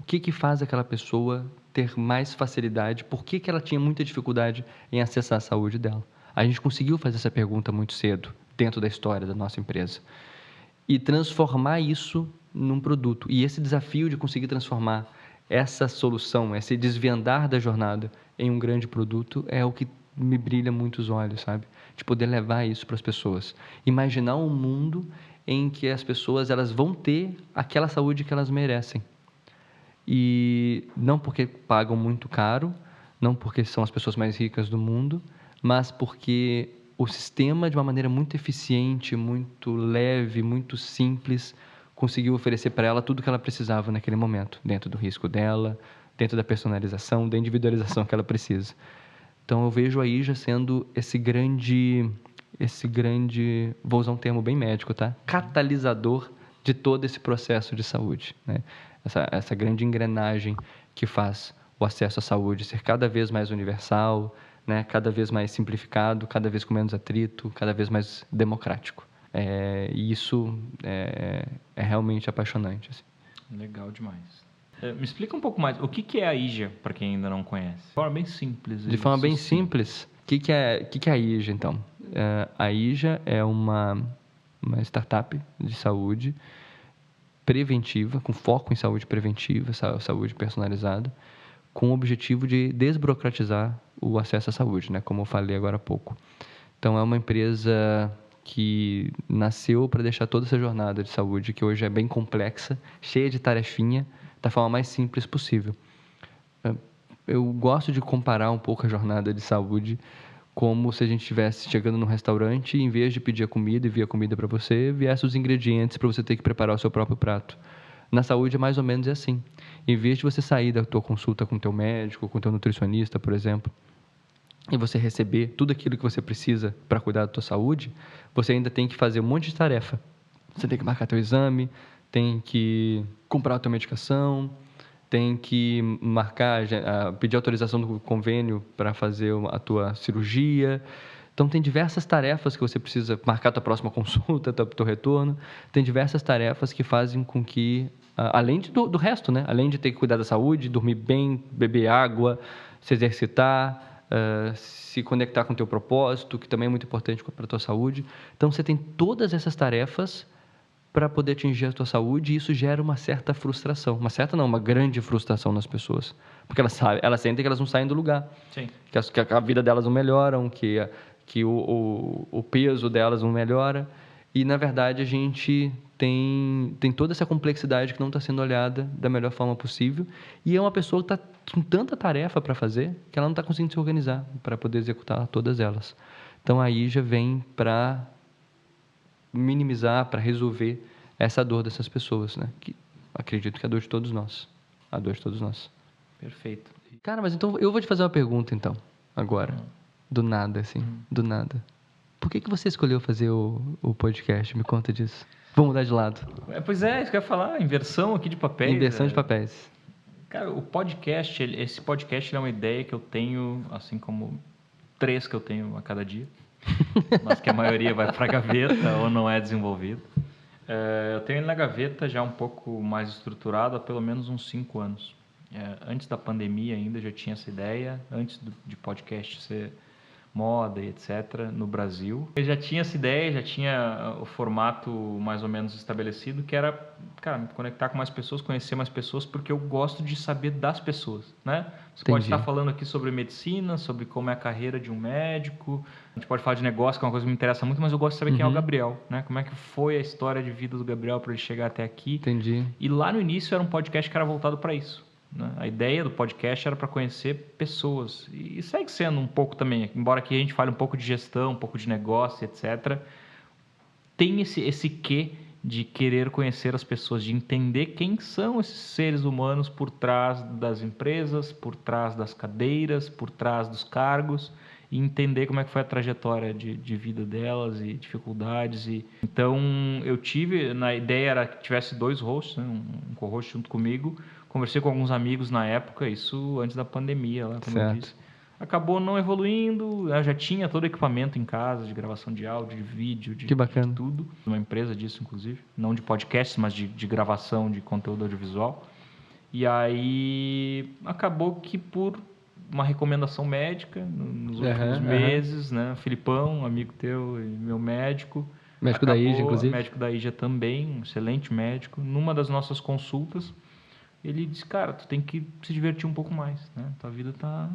que faz aquela pessoa ter mais facilidade, por que ela tinha muita dificuldade em acessar a saúde dela. A gente conseguiu fazer essa pergunta muito cedo, dentro da história da nossa empresa. E transformar isso num produto. E esse desafio de conseguir transformar essa solução, esse desvendar da jornada em um grande produto é o que me brilha muito os olhos, sabe? De poder levar isso para as pessoas. Imaginar um mundo em que as pessoas elas vão ter aquela saúde que elas merecem. E não porque pagam muito caro, não porque são as pessoas mais ricas do mundo, mas porque o sistema, de uma maneira muito eficiente, muito leve, muito simples, conseguiu oferecer para ela tudo o que ela precisava naquele momento, dentro do risco dela, dentro da personalização, da individualização que ela precisa. Então, eu vejo a IJA sendo esse grande, vou usar um termo bem médico, tá? Catalisador de todo esse processo de saúde, né? Essa grande engrenagem que faz o acesso à saúde ser cada vez mais universal, né? Cada vez mais simplificado, cada vez com menos atrito, cada vez mais democrático. E isso é realmente apaixonante, assim. Legal demais. Me explica um pouco mais, o que é a IJA, para quem ainda não conhece? De forma bem simples. De forma bem simples, o que é a IJA, então? A IJA é uma startup de saúde preventiva, com foco em saúde preventiva, saúde personalizada, com o objetivo de desburocratizar o acesso à saúde, né? Como eu falei agora há pouco. Então, é uma empresa que nasceu para deixar toda essa jornada de saúde, que hoje é bem complexa, cheia de tarefinha, da forma mais simples possível. Eu gosto de comparar um pouco a jornada de saúde como se a gente estivesse chegando num restaurante e, em vez de pedir a comida e vir a comida para você, viesse os ingredientes para você ter que preparar o seu próprio prato. Na saúde é mais ou menos assim. Em vez de você sair da tua consulta com o teu médico, com o teu nutricionista, por exemplo, e você receber tudo aquilo que você precisa para cuidar da tua saúde, você ainda tem que fazer um monte de tarefa. Você tem que marcar teu exame, tem que comprar a tua medicação, tem que pedir autorização do convênio para fazer a tua cirurgia. Então, tem diversas tarefas que você precisa marcar a tua próxima consulta, teu retorno. Tem diversas tarefas que fazem com que, além do resto, né? Além de ter que cuidar da saúde, dormir bem, beber água, se exercitar, se conectar com o teu propósito, que também é muito importante para a tua saúde. Então, você tem todas essas tarefas para poder atingir a tua saúde, e isso gera uma certa frustração. Uma grande frustração nas pessoas. Porque elas sentem que elas não saem do lugar. Sim. Que a vida delas não melhoram, que o peso delas não melhora. E, na verdade, a gente tem toda essa complexidade que não está sendo olhada da melhor forma possível. E é uma pessoa que está com tanta tarefa para fazer que ela não está conseguindo se organizar para poder executar todas elas. Então, aí já vem para minimizar, para resolver essa dor dessas pessoas, né? Que acredito que é a dor de todos nós. A dor de todos nós. Perfeito. Cara, mas então eu vou te fazer uma pergunta, então. agora. Do nada, assim. Do nada. Por que você escolheu fazer o podcast? Me conta disso. Vou mudar de lado. Pois é, isso que eu ia falar, inversão aqui de papéis. Inversão de papéis. Cara, o podcast, esse podcast é uma ideia que eu tenho, assim como 3 que eu tenho a cada dia, mas que a maioria vai para a gaveta ou não é desenvolvido. Eu tenho ele na gaveta já um pouco mais estruturado há pelo menos uns 5 anos. Antes da pandemia ainda já tinha essa ideia, antes de podcast ser moda e etc. no Brasil. Eu já tinha essa ideia, já tinha o formato mais ou menos estabelecido, que era, cara, me conectar com mais pessoas, conhecer mais pessoas, porque eu gosto de saber das pessoas, né? Você pode estar falando aqui sobre medicina, sobre como é a carreira de um médico, a gente pode falar de negócio, que é uma coisa que me interessa muito, mas eu gosto de saber quem é o Gabriel, né? Como é que foi a história de vida do Gabriel para ele chegar até aqui. Entendi. E lá no início era um podcast que era voltado para isso. A ideia do podcast era para conhecer pessoas e segue sendo um pouco também, embora aqui a gente fale um pouco de gestão, um pouco de negócio, etc. Tem esse quê de querer conhecer as pessoas, de entender quem são esses seres humanos por trás das empresas, por trás das cadeiras, por trás dos cargos, e entender como é que foi a trajetória de vida delas e dificuldades. Então, na ideia era que tivesse 2 hosts, né, um co-host junto comigo. Conversei com alguns amigos na época, isso antes da pandemia, lá, como eu disse. Acabou não evoluindo, eu já tinha todo o equipamento em casa, de gravação de áudio, de vídeo, de tudo. Uma empresa disso, inclusive. Não de podcast, mas de gravação de conteúdo audiovisual. E aí, acabou que por uma recomendação médica, nos últimos meses, né? Filipão, amigo teu e meu médico. Médico da IJA, inclusive. Médico da IJA também, um excelente médico. Numa das nossas consultas, ele disse, cara, tu tem que se divertir um pouco mais, né? Tua vida tá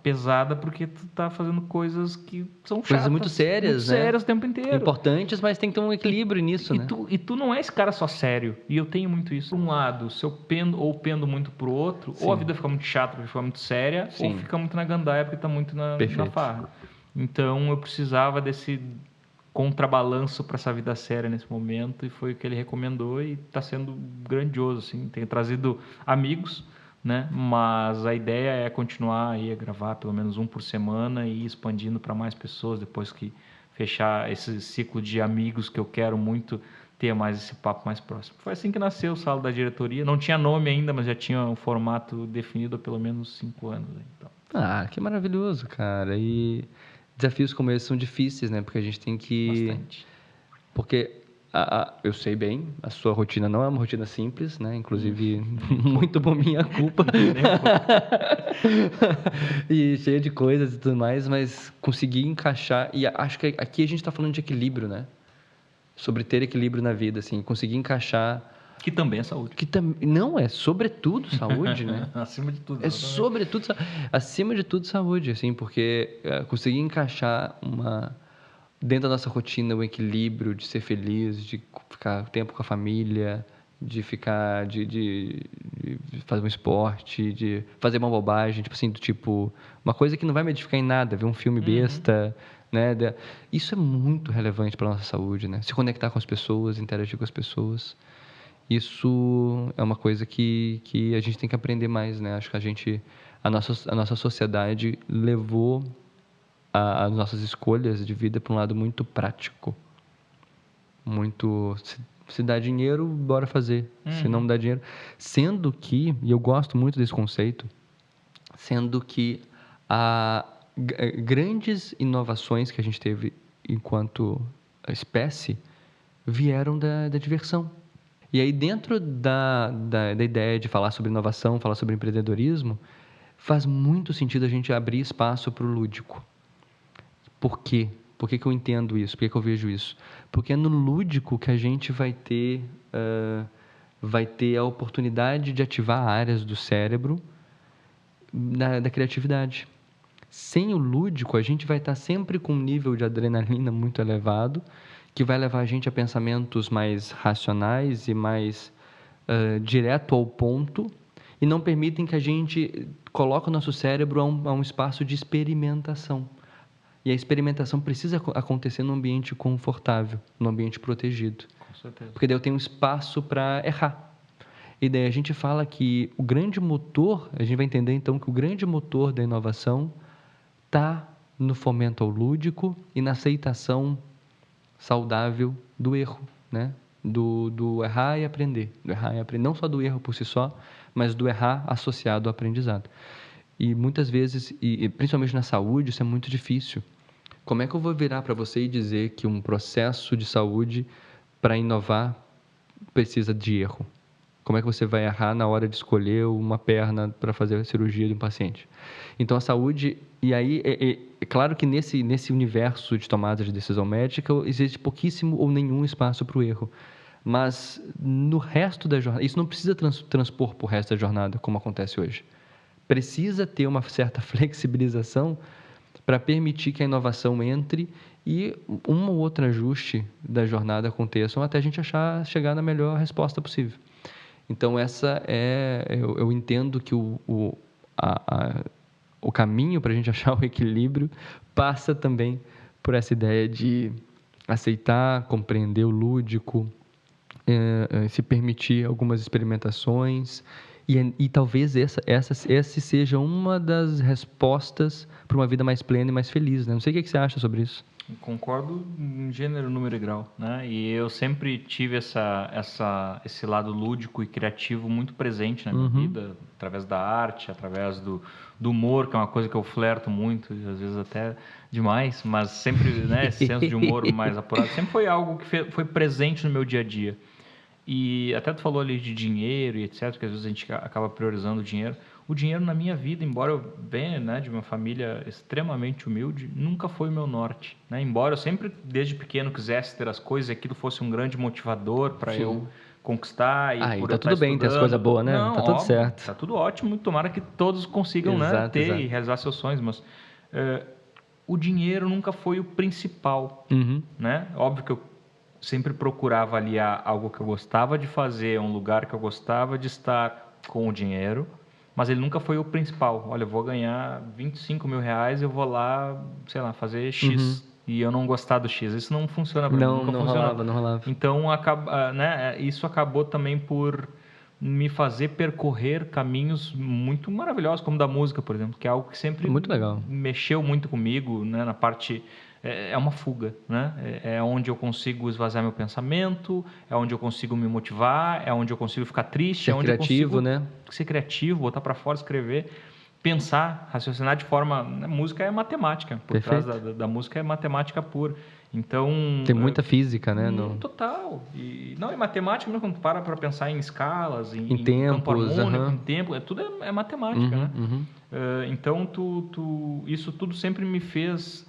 pesada porque tu tá fazendo coisas que são chatas. Coisas muito sérias, muito sérias o tempo inteiro. Importantes, mas tem que ter um equilíbrio nisso, né? E tu não é esse cara só sério. E eu tenho muito isso. Por um lado, se eu pendo muito pro outro, ou a vida fica muito chata porque fica muito séria, ou fica muito na gandaia porque tá muito na farra. Então, eu precisava desse contrabalanço para essa vida séria nesse momento, e foi o que ele recomendou, e está sendo grandioso, assim. Tenho trazido amigos, né? Mas a ideia é continuar aí a gravar pelo menos um por semana e ir expandindo para mais pessoas depois que fechar esse ciclo de amigos que eu quero muito ter mais esse papo mais próximo. Foi assim que nasceu o Sala da Diretoria. Não tinha nome ainda, mas já tinha um formato definido há pelo menos 5 anos. Então. Ah, que maravilhoso, cara. E desafios como esses são difíceis, né? Porque a gente tem que... Bastante. Porque eu sei bem, a sua rotina não é uma rotina simples, né? Inclusive, muito por minha culpa. E cheia de coisas e tudo mais, mas conseguir encaixar... E acho que aqui a gente está falando de equilíbrio, né? Sobre ter equilíbrio na vida, assim. Conseguir encaixar... Que também é saúde. Não, é sobretudo saúde, né? Acima de tudo. É sobretudo, acima de tudo saúde, assim, porque conseguir encaixar dentro da nossa rotina um equilíbrio de ser feliz, de ficar tempo com a família, de ficar, de fazer um esporte, de fazer uma bobagem, tipo, uma coisa que não vai me edificar em nada, ver um filme besta, né? Isso é muito relevante para a nossa saúde, né? Se conectar com as pessoas, interagir com as pessoas. Isso é uma coisa que a gente tem que aprender mais, né? Acho que a nossa sociedade levou as nossas escolhas de vida para um lado muito prático. Muito, se dá dinheiro, bora fazer. Se não dá dinheiro. Sendo que, e eu gosto muito desse conceito, sendo que grandes inovações que a gente teve enquanto espécie vieram da diversão. E aí, dentro da ideia de falar sobre inovação, falar sobre empreendedorismo, faz muito sentido a gente abrir espaço para o lúdico. Por quê? Por que eu entendo isso? Por que eu vejo isso? Porque é no lúdico que a gente vai ter a oportunidade de ativar áreas do cérebro da criatividade. Sem o lúdico, a gente vai estar sempre com um nível de adrenalina muito elevado, que vai levar a gente a pensamentos mais racionais e mais direto ao ponto, e não permitem que a gente coloque o nosso cérebro a um espaço de experimentação. E a experimentação precisa acontecer num ambiente confortável, num ambiente protegido. Com certeza. Porque daí eu tenho espaço para errar. E daí a gente fala que o grande motor, a gente vai entender então que o grande motor da inovação está no fomento ao lúdico e na aceitação saudável do erro, né? Do errar e aprender. Do errar e aprender. Não só do erro por si só, mas do errar associado ao aprendizado. E muitas vezes, e principalmente na saúde, isso é muito difícil. Como é que eu vou virar para você e dizer que um processo de saúde, para inovar, precisa de erro? Como é que você vai errar na hora de escolher uma perna para fazer a cirurgia de um paciente? Então, a saúde... E aí, é claro que nesse universo de tomada de decisão médica, existe pouquíssimo ou nenhum espaço para o erro. Mas, no resto da jornada... Isso não precisa transpor para o resto da jornada, como acontece hoje. Precisa ter uma certa flexibilização para permitir que a inovação entre e um ou outro ajuste da jornada aconteçam até a gente chegar na melhor resposta possível. Então, eu entendo que o caminho para a gente achar o equilíbrio passa também por essa ideia de aceitar, compreender o lúdico, se permitir algumas experimentações e talvez essa seja uma das respostas para uma vida mais plena e mais feliz, né? Não sei o que você acha sobre isso. Concordo em gênero, número e grau, né? E eu sempre tive esse lado lúdico e criativo muito presente na minha vida, através da arte, através do humor, que é uma coisa que eu flerto muito, às vezes até demais, mas sempre, né, esse senso de humor mais apurado, sempre foi algo que foi presente no meu dia a dia. E até tu falou ali de dinheiro e etc, que às vezes a gente acaba priorizando o dinheiro. O dinheiro na minha vida, embora eu venha, né, de uma família extremamente humilde, nunca foi o meu norte, né? Embora eu sempre, desde pequeno, quisesse ter as coisas e aquilo fosse um grande motivador para eu conquistar. E por tá eu tudo bem ter as coisas boas, né? Não, Tá tudo óbvio, certo. tá tudo ótimo. Tomara que todos consigam, né, ter e realizar seus sonhos, mas o dinheiro nunca foi o principal, né? Óbvio que eu sempre procurava aliar algo que eu gostava de fazer, um lugar que eu gostava de estar com o dinheiro, mas ele nunca foi o principal. Olha, eu vou ganhar 25 mil reais, eu vou lá, sei lá, fazer X. E eu não gostar do X. Isso não funciona para mim, nunca funcionou. Não rolava. Então, né, isso acabou também por me fazer percorrer caminhos muito maravilhosos, como da música, por exemplo, que é algo que sempre muito legal. Mexeu muito comigo, né, na parte... É uma fuga, né? É onde eu consigo esvaziar meu pensamento, é onde eu consigo me motivar, é onde eu consigo ficar triste, é onde criativo, eu consigo né? Ser criativo, botar para fora, escrever, pensar, raciocinar de forma... Música é matemática, por trás da música é matemática pura. Então... Tem muita física, né? Total. E matemática, mesmo quando tu para pensar em escalas, em tempos, campo harmônico, em tempo, tudo é matemática, né? Então, isso tudo sempre me fez...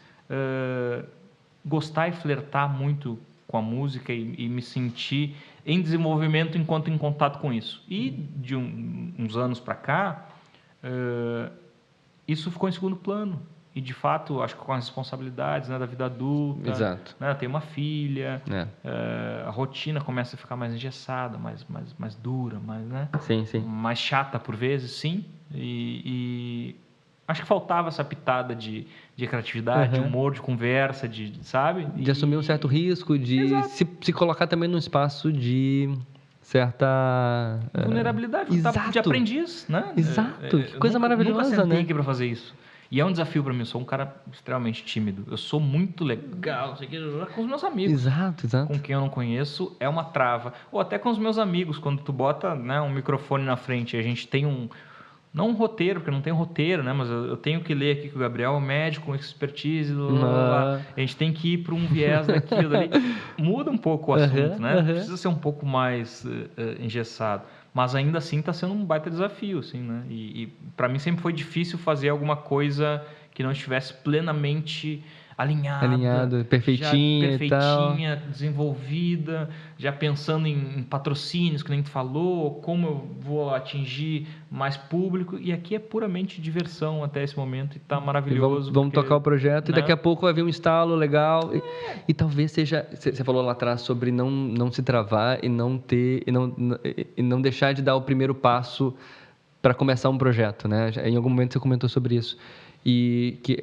gostar e flertar muito com a música e me sentir em desenvolvimento enquanto em contato com isso. E de uns anos para cá, isso ficou em segundo plano. E, de fato, acho que com as responsabilidades, né, da vida adulta... Exato. Né, tem uma filha, a rotina começa a ficar mais engessada, mais dura, né, sim. mais chata por vezes, sim. E acho que faltava essa pitada de criatividade, de humor, de conversa, sabe? De assumir um certo risco, de se colocar também num espaço de certa... vulnerabilidade, de aprendiz, né? Exato, que coisa maravilhosa, nunca sentei né? aqui para fazer isso. E é um desafio para mim, eu sou um cara extremamente tímido. Eu sou muito legal, não sei o que, com os meus amigos. Exato. Com quem eu não conheço, é uma trava. Ou até com os meus amigos, quando tu bota, né, um microfone na frente e a gente tem não um roteiro, porque não tem roteiro, né? Mas eu tenho que ler aqui que o Gabriel é um médico com expertise, a gente tem que ir para um viés daquilo dali. Muda um pouco o assunto, né? Precisa ser um pouco mais engessado. Mas ainda assim está sendo um baita desafio, assim, né? E para mim sempre foi difícil fazer alguma coisa que não estivesse plenamente alinhada, perfeitinha e tal. Desenvolvida, já pensando em patrocínios, que nem tu falou, como eu vou atingir mais público. E aqui é puramente diversão até esse momento e tá maravilhoso. Vamos tocar o projeto, né? E daqui a pouco vai vir um estalo legal. E talvez seja... Você falou lá atrás sobre não se travar e não deixar de dar o primeiro passo para começar um projeto, né? Em algum momento você comentou sobre isso. E que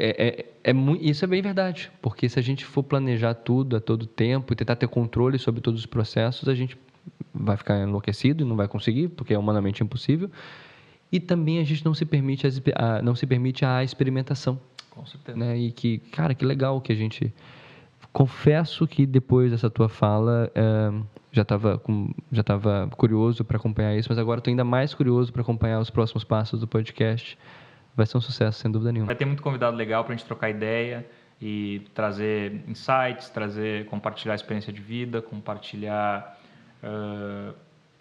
isso é bem verdade, porque se a gente for planejar tudo a todo tempo e tentar ter controle sobre todos os processos, a gente vai ficar enlouquecido e não vai conseguir, porque é humanamente impossível. E também a gente não se permite a experimentação. Com certeza. Né? E que, cara, que legal que a gente... Confesso que depois dessa tua fala, já estava curioso para acompanhar isso, mas agora estou ainda mais curioso para acompanhar os próximos passos do podcast. Vai ser um sucesso, sem dúvida nenhuma. Vai ter muito convidado legal para a gente trocar ideia e trazer insights, compartilhar experiência de vida, compartilhar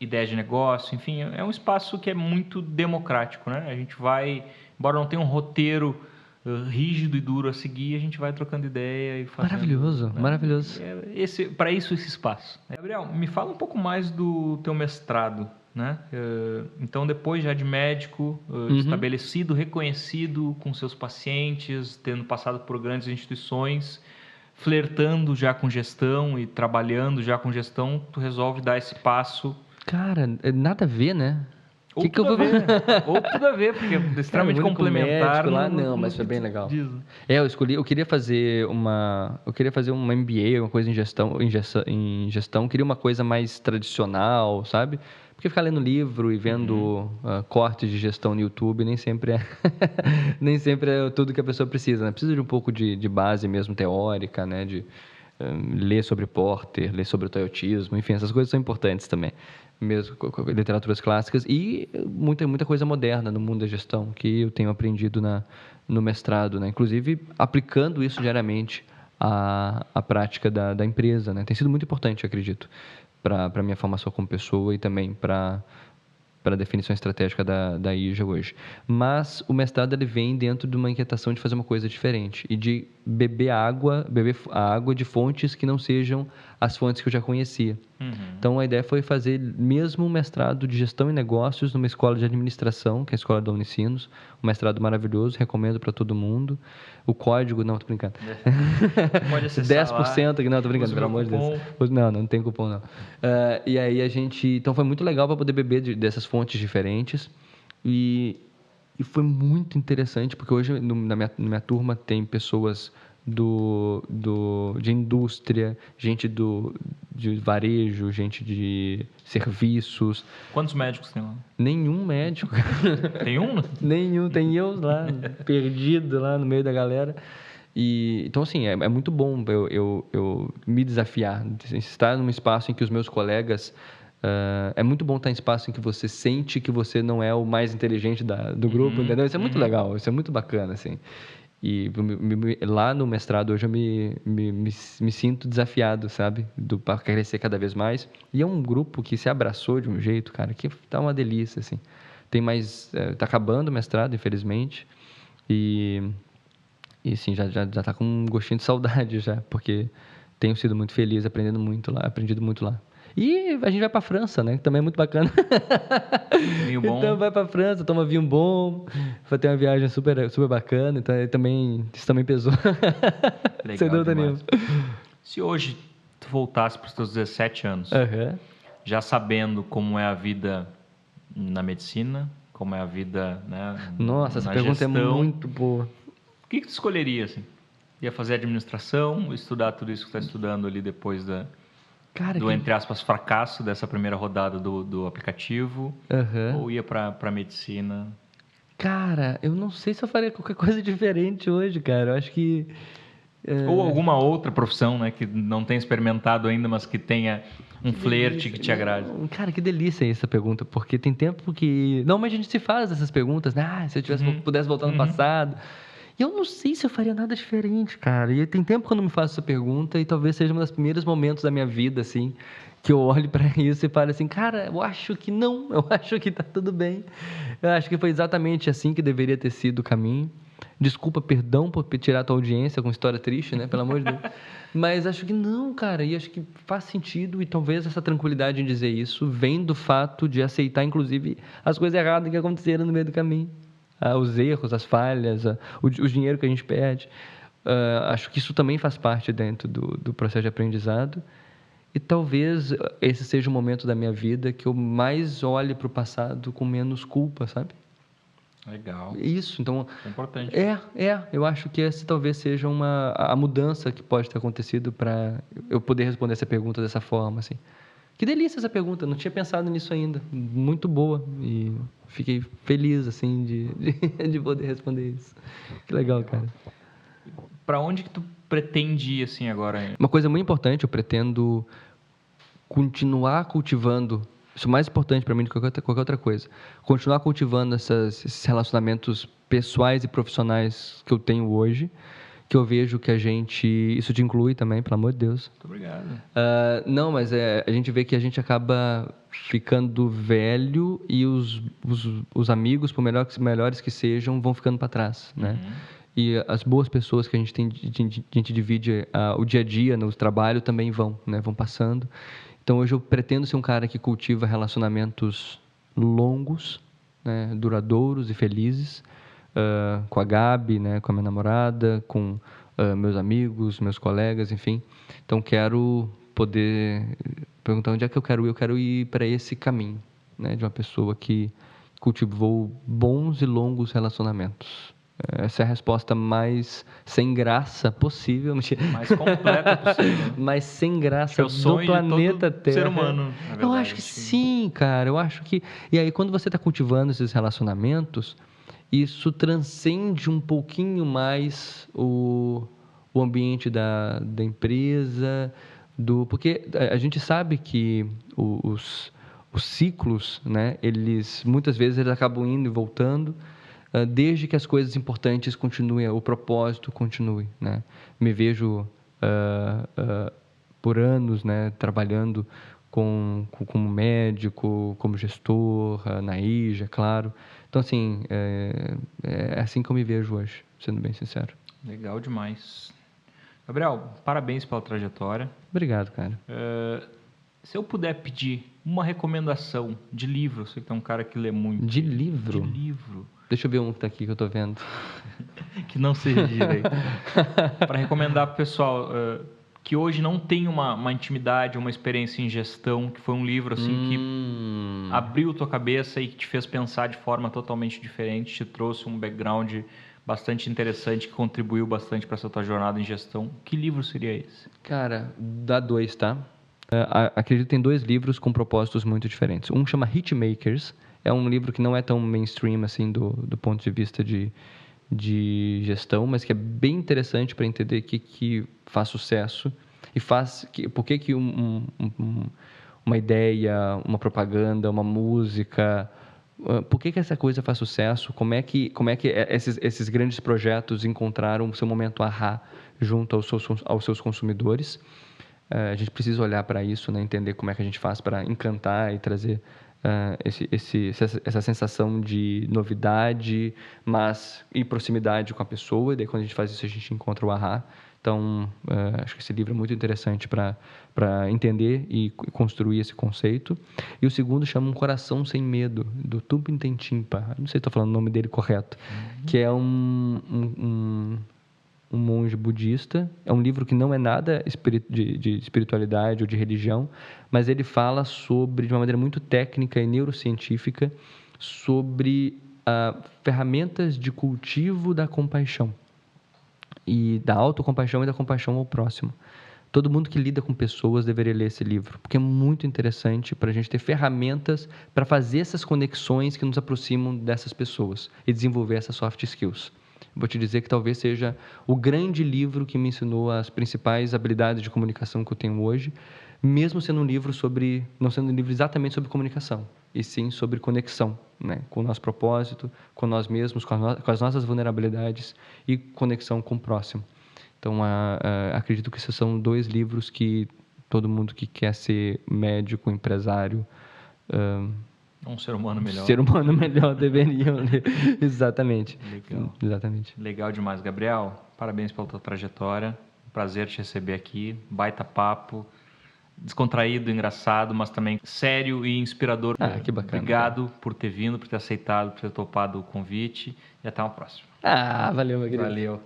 ideias de negócio, enfim, é um espaço que é muito democrático, né? A gente vai, embora não tenha um roteiro rígido e duro a seguir, a gente vai trocando ideia e fazendo... Maravilhoso, né? maravilhoso. Para isso esse espaço. Gabriel, me fala um pouco mais do teu mestrado, né? Então, depois já de médico, estabelecido, reconhecido com seus pacientes, tendo passado por grandes instituições, flertando já com gestão e trabalhando já com gestão, tu resolve dar esse passo. Cara, nada a ver, né? Ou tudo a ver, porque é extremamente complementar. Não, mas foi bem legal. Eu queria fazer um MBA, uma coisa em gestão, queria uma coisa mais tradicional, sabe? Porque ficar lendo livro e vendo cortes de gestão no YouTube nem sempre é tudo que a pessoa precisa, né? Precisa de um pouco de base mesmo teórica, né? De ler sobre Porter, ler sobre o toyotismo, enfim, essas coisas são importantes também, mesmo literaturas clássicas e muita coisa moderna no mundo da gestão que eu tenho aprendido no mestrado, né? Inclusive aplicando isso diariamente à prática da empresa, né? Tem sido muito importante, eu acredito, para a minha formação como pessoa e também para a definição estratégica da IJA hoje. Mas o mestrado ele vem dentro de uma inquietação de fazer uma coisa diferente e de beber a água de fontes que não sejam as fontes que eu já conhecia. Então, a ideia foi fazer mesmo um mestrado de gestão e negócios numa escola de administração, que é a Escola da Unicinos. Um mestrado maravilhoso, recomendo para todo mundo. O código, não, tô brincando. Pode acessar 10% aqui, não, tô brincando, pelo amor de Deus. Não tem cupom, não. E aí então foi muito legal para poder beber dessas fontes diferentes. E foi muito interessante, porque hoje na minha turma tem pessoas de indústria, gente de varejo, gente de serviços. Quantos médicos tem lá? Nenhum médico. Tem um? Nenhum, tem eu lá, perdido lá no meio da galera. Então, assim, é muito bom eu me desafiar, estar num espaço em que os meus colegas... é muito bom estar em espaço em que você sente que você não é o mais inteligente do grupo, entendeu? Isso é muito legal, isso é muito bacana, assim. E lá no mestrado hoje eu me sinto desafiado, sabe? Para crescer cada vez mais. E é um grupo que se abraçou de um jeito, cara, que tá uma delícia, assim. Tem mais... tá acabando o mestrado, infelizmente. E sim, já tá com um gostinho de saudade já, porque tenho sido muito feliz, aprendido muito lá. E a gente vai para a França, né? Que também é muito bacana. Vinho bom. Então vai para a França, toma vinho bom, vai ter uma viagem super, super bacana. Então isso também pesou. Legal. Sem dúvida nenhuma. Se hoje tu voltasse para os teus 17 anos, já sabendo como é a vida na medicina, como é a vida, né? Nossa, essa pergunta gestão, é muito boa. O que tu escolheria, assim? Ia fazer administração, estudar tudo isso que tu está estudando ali depois entre aspas, fracasso dessa primeira rodada do aplicativo, ou ia para medicina? Cara, eu não sei se eu faria qualquer coisa diferente hoje, cara. Eu acho que... Ou alguma outra profissão, né, que não tenha experimentado ainda, mas que tenha um flerte que te agrade. Cara, que delícia essa pergunta, porque tem tempo que... Normalmente a gente se faz essas perguntas, né? Se eu pudesse voltar no passado... E eu não sei se eu faria nada diferente, cara. E tem tempo que eu não me faço essa pergunta e talvez seja um dos primeiros momentos da minha vida, assim, que eu olho para isso e falo assim, cara, eu acho que não, eu acho que tá tudo bem. Eu acho que foi exatamente assim que deveria ter sido o caminho. Desculpa, perdão por tirar a tua audiência com história triste, né? Pelo amor de Deus. Mas acho que não, cara. E acho que faz sentido e talvez essa tranquilidade em dizer isso vem do fato de aceitar, inclusive, as coisas erradas que aconteceram no meio do caminho. Os erros, as falhas, o dinheiro que a gente perde. Acho que isso também faz parte dentro do processo de aprendizado. E talvez esse seja o momento da minha vida que eu mais olhe para o passado com menos culpa, sabe? Legal. Isso, então... É importante. Eu acho que essa talvez seja a mudança que pode ter acontecido para eu poder responder essa pergunta dessa forma, assim. Que delícia essa pergunta, não tinha pensado nisso ainda. Muito boa e fiquei feliz, assim, de poder responder isso. Que legal, cara. para onde que tu pretende ir assim agora? Uma coisa muito importante, eu pretendo continuar cultivando. Isso é mais importante para mim do que qualquer outra coisa. Continuar cultivando esses relacionamentos pessoais e profissionais que eu tenho hoje, que eu vejo que isso te inclui também, pelo amor de Deus. Muito obrigado. Não, mas a gente vê que a gente acaba ficando velho e os amigos, por melhores que sejam, vão ficando para trás, né? E as boas pessoas que a gente divide o dia a dia no trabalho também vão passando. Então, hoje eu pretendo ser um cara que cultiva relacionamentos longos, né, duradouros e felizes, com a Gabi, né, com a minha namorada, com meus amigos, meus colegas, enfim. Então, quero poder perguntar onde é que eu quero ir. Eu quero ir para esse caminho, né, de uma pessoa que cultivou bons e longos relacionamentos. Essa é a resposta mais sem graça possível. Mais completa possível. Mais sem graça do planeta Terra. Ser humano, na verdade. Eu acho que sim, cara. Eu acho que... E aí, quando você está cultivando esses relacionamentos, isso transcende um pouquinho mais o ambiente da empresa, porque a gente sabe que os ciclos, né, muitas vezes eles acabam indo e voltando, desde que as coisas importantes continuem, o propósito continue, né? Me vejo por anos, né, trabalhando como médico, como gestor, na IJA, claro. Então, assim, é assim que eu me vejo hoje, sendo bem sincero. Legal demais. Gabriel, parabéns pela trajetória. Obrigado, cara. Se eu puder pedir uma recomendação de livro, você que é um cara que lê muito. De livro? De livro. Deixa eu ver um que tá aqui que eu tô vendo. Que não seja direito. Para recomendar para o pessoal que hoje não tem uma intimidade, uma experiência em gestão, que foi um livro assim que abriu tua cabeça e que te fez pensar de forma totalmente diferente, te trouxe um background bastante interessante, que contribuiu bastante para essa tua jornada em gestão. Que livro seria esse? Cara, dá 2, tá? Acredito que tem 2 livros com propósitos muito diferentes. Um chama Hitmakers. É um livro que não é tão mainstream assim do ponto de vista de gestão, mas que é bem interessante para entender o que faz sucesso e por que uma ideia, uma propaganda, uma música, por que essa coisa faz sucesso, como é que esses grandes projetos encontraram o seu momento ahá junto aos seus consumidores. A gente precisa olhar para isso, né? Entender como é que a gente faz para encantar e trazer essa sensação de novidade, e proximidade com a pessoa. E daí, quando a gente faz isso, a gente encontra o ahá. Então, acho que esse livro é muito interessante para entender e construir esse conceito. E o segundo chama Um Coração Sem Medo, do Thupten Jinpa. Não sei se estou falando o nome dele correto. Que é um monge budista. É um livro que não é nada de espiritualidade ou de religião, mas ele fala de uma maneira muito técnica e neurocientífica, sobre ferramentas de cultivo da compaixão, e da autocompaixão e da compaixão ao próximo. Todo mundo que lida com pessoas deveria ler esse livro, porque é muito interessante para a gente ter ferramentas para fazer essas conexões que nos aproximam dessas pessoas e desenvolver essas soft skills. Vou te dizer que talvez seja o grande livro que me ensinou as principais habilidades de comunicação que eu tenho hoje, mesmo sendo não sendo um livro exatamente sobre comunicação, e sim sobre conexão, né? Com o nosso propósito, com nós mesmos, com as nossas vulnerabilidades e conexão com o próximo. Então, acredito que esses são 2 livros que todo mundo que quer ser médico, empresário, um ser humano melhor. Ser humano melhor deveriam ler. Exatamente. Legal. Exatamente. Legal demais, Gabriel. Parabéns pela tua trajetória. Prazer te receber aqui. Baita papo. Descontraído, engraçado, mas também sério e inspirador. Que bacana. Obrigado por ter vindo, por ter aceitado, por ter topado o convite. E até uma próxima. Valeu, meu querido. Valeu.